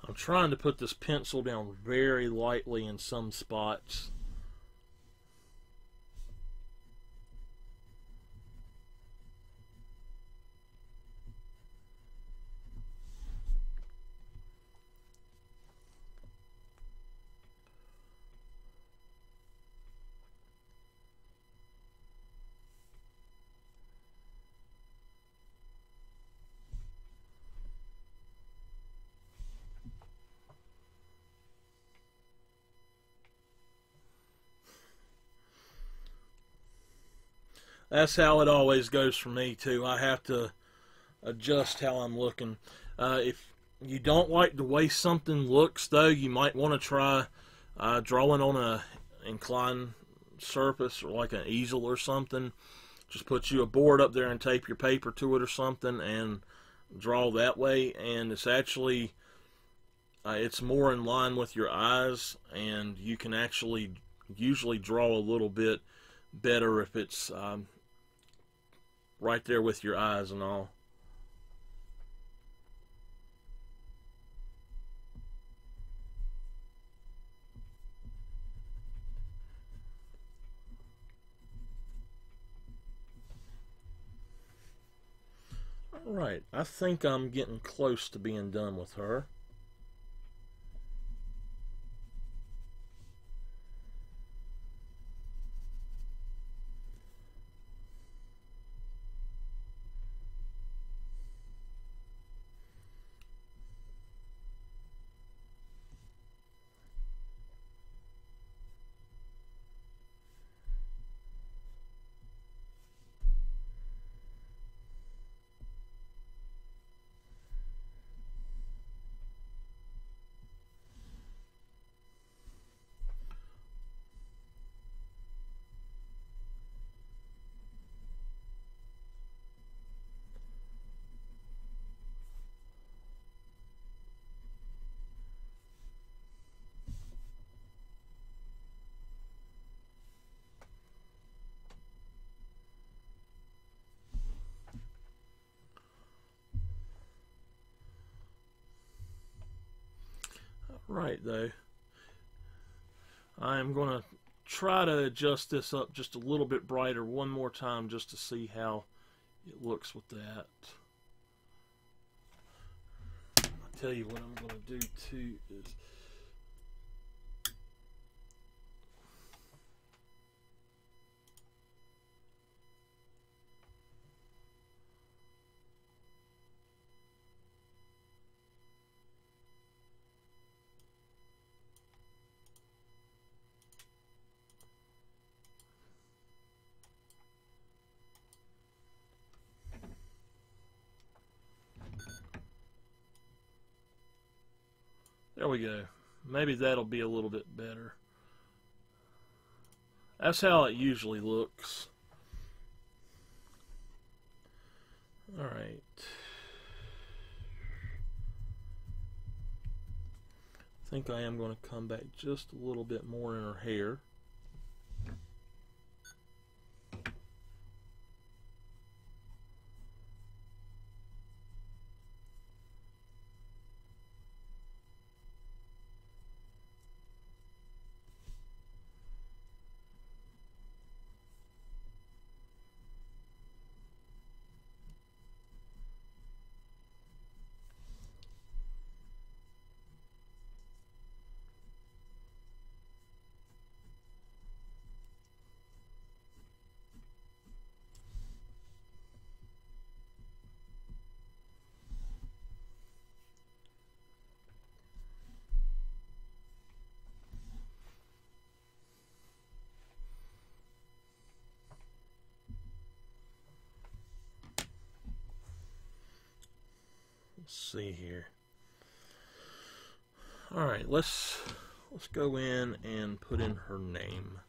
Speaker 1: I'm trying to put this pencil down very lightly in some spots. That's how it always goes for me too. I have to adjust how I'm looking. If you don't like the way something looks, though, you might want to try drawing on a inclined surface or like an easel or something. Just put you a board up there and tape your paper to it or something and draw that way. And it's actually it's more in line with your eyes, and you can actually usually draw a little bit better if it's right there with your eyes and all. Alright, I think I'm getting close to being done with her. Right, though, I'm going to try to adjust this up just a little bit brighter one more time just to see how it looks with that. I'll tell you what I'm going to do too is There we go. Maybe that'll be a little bit better. That's how it usually looks. Alright. I think I am going to come back just a little bit more in her hair. Let's see here. All right, let's go in and put in her name.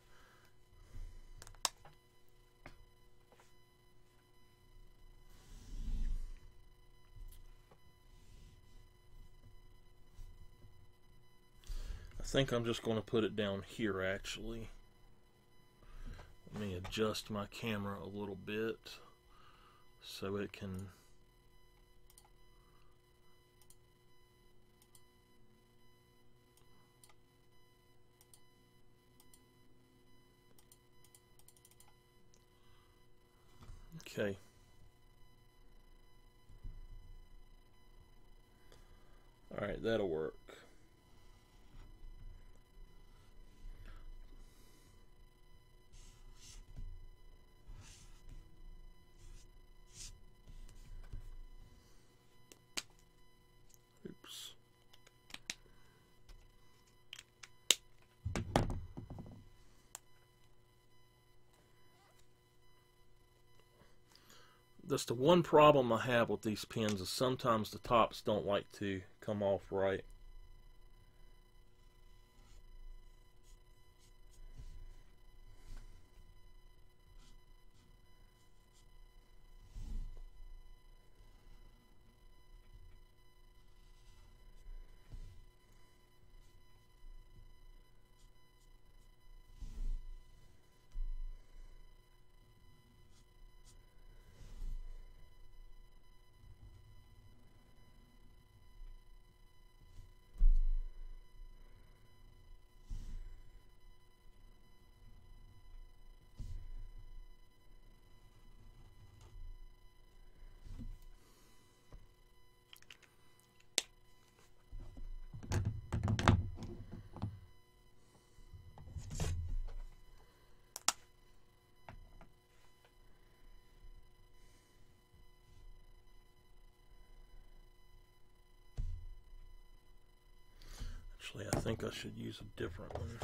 Speaker 1: I think I'm just going to put it down here actually. Let me adjust my camera a little bit so it can okay. Alright, that'll work. Oops. That's the one problem I have with these pens is sometimes the tops don't like to come off right. Actually, I think I should use a different one.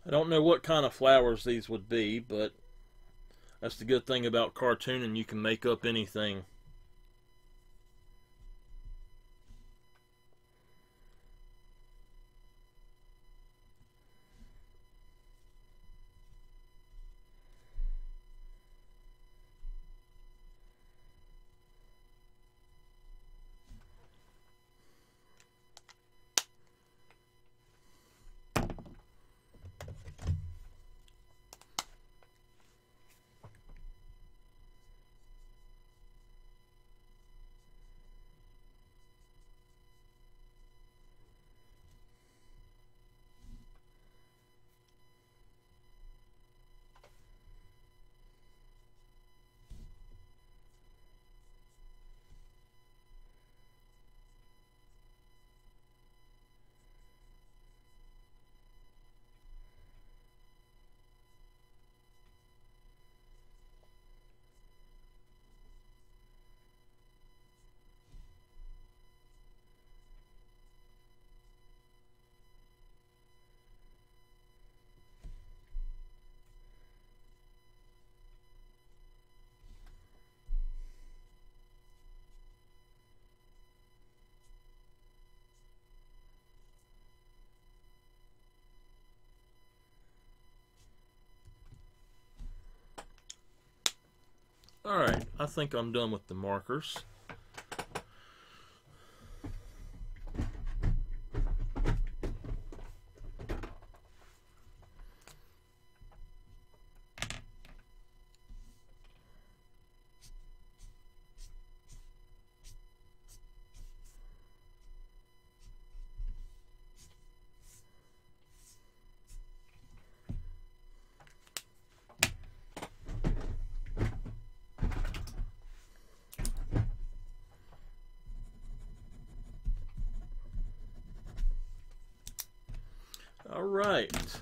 Speaker 1: I don't know what kind of flowers these would be, but that's the good thing about cartooning. You can make up anything. Alright, I think I'm done with the markers. Alright,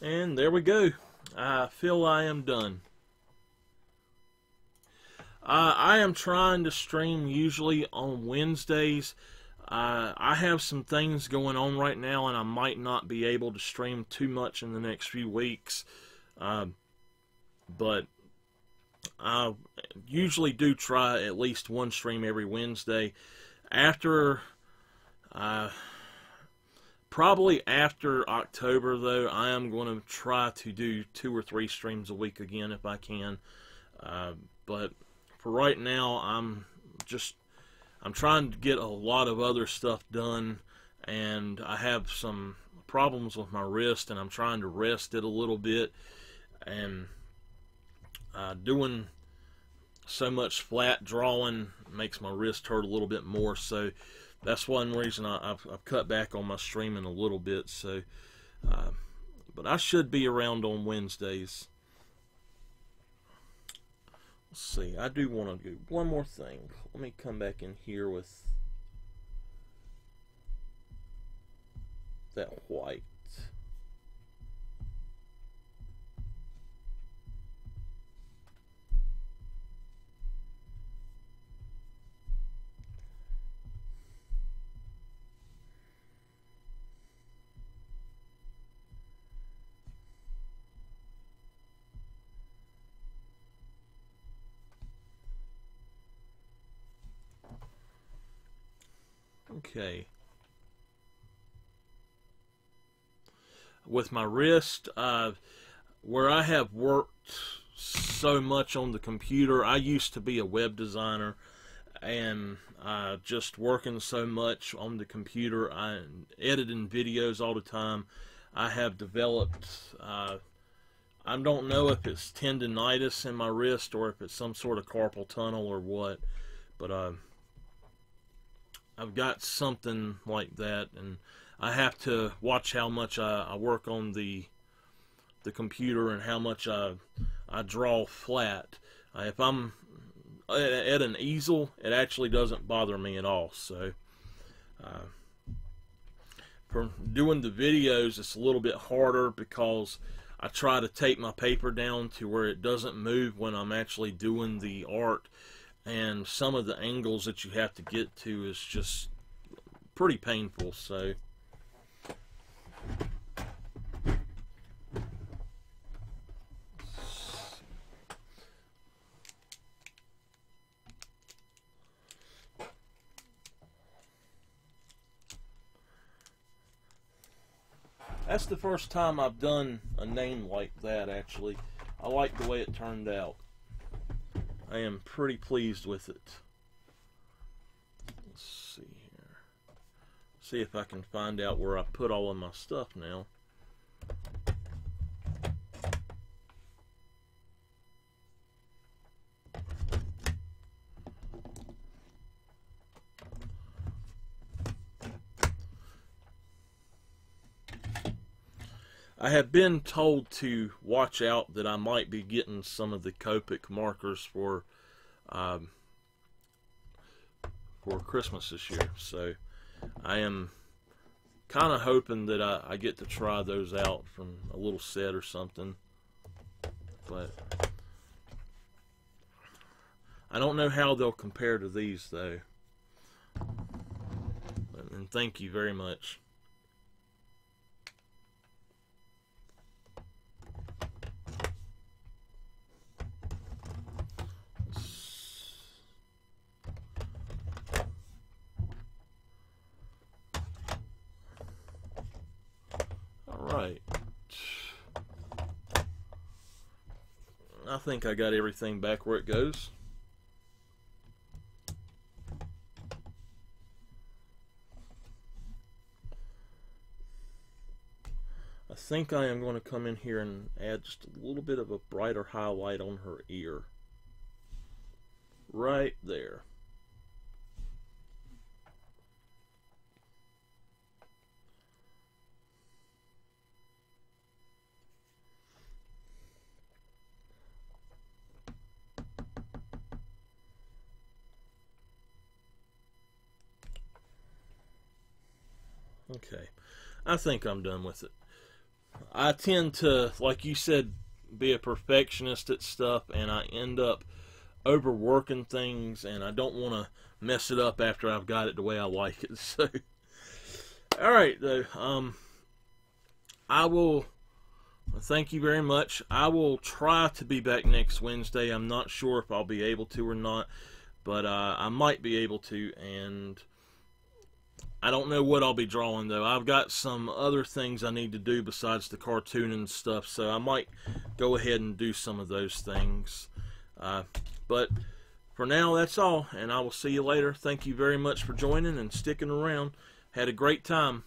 Speaker 1: and there we go. I feel I am done. I am trying to stream usually on Wednesdays. I have some things going on right now, and I might not be able to stream too much in the next few weeks. But I usually do try at least one stream every Wednesday. Probably after October, though, I am going to try to do 2 or 3 streams a week again if I can. But for right now, I'm trying to get a lot of other stuff done, and I have some problems with my wrist, and I'm trying to rest it a little bit, and doing so much flat drawing makes my wrist hurt a little bit more, so that's one reason I've cut back on my streaming a little bit. So, but I should be around on Wednesdays. Let's see, I do want to do one more thing. Let me come back in here with that white. Okay. With my wrist, where I have worked so much on the computer, I used to be a web designer, and just working so much on the computer, editing videos all the time, I have developed, I don't know if it's tendonitis in my wrist or if it's some sort of carpal tunnel or what, but I've got something like that, and I have to watch how much I work on the computer and how much I draw flat. If I'm at an easel, it actually doesn't bother me at all. So for doing the videos, it's a little bit harder because I try to take my paper down to where it doesn't move when I'm actually doing the art. And some of the angles that you have to get to is just pretty painful. So That's the first time I've done a name like that, actually. I like the way it turned out. I am pretty pleased with it. Let's see here. See if I can find out where I put all of my stuff now. I have been told to watch out that I might be getting some of the Copic markers for Christmas this year. So I am kind of hoping that I get to try those out from a little set or something. But I don't know how they'll compare to these, though. And thank you very much. Alright. I think I got everything back where it goes. I think I am going to come in here and add just a little bit of a brighter highlight on her ear. Right there. Okay, I think I'm done with it. I tend to, like you said, be a perfectionist at stuff, and I end up overworking things, and I don't want to mess it up after I've got it the way I like it. So, alright, though, I will thank you very much. I will try to be back next Wednesday. I'm not sure if I'll be able to or not, but I might be able to, and I don't know what I'll be drawing, though. I've got some other things I need to do besides the cartoon and stuff, so I might go ahead and do some of those things. But for now, that's all, and I will see you later. Thank you very much for joining and sticking around. Had a great time.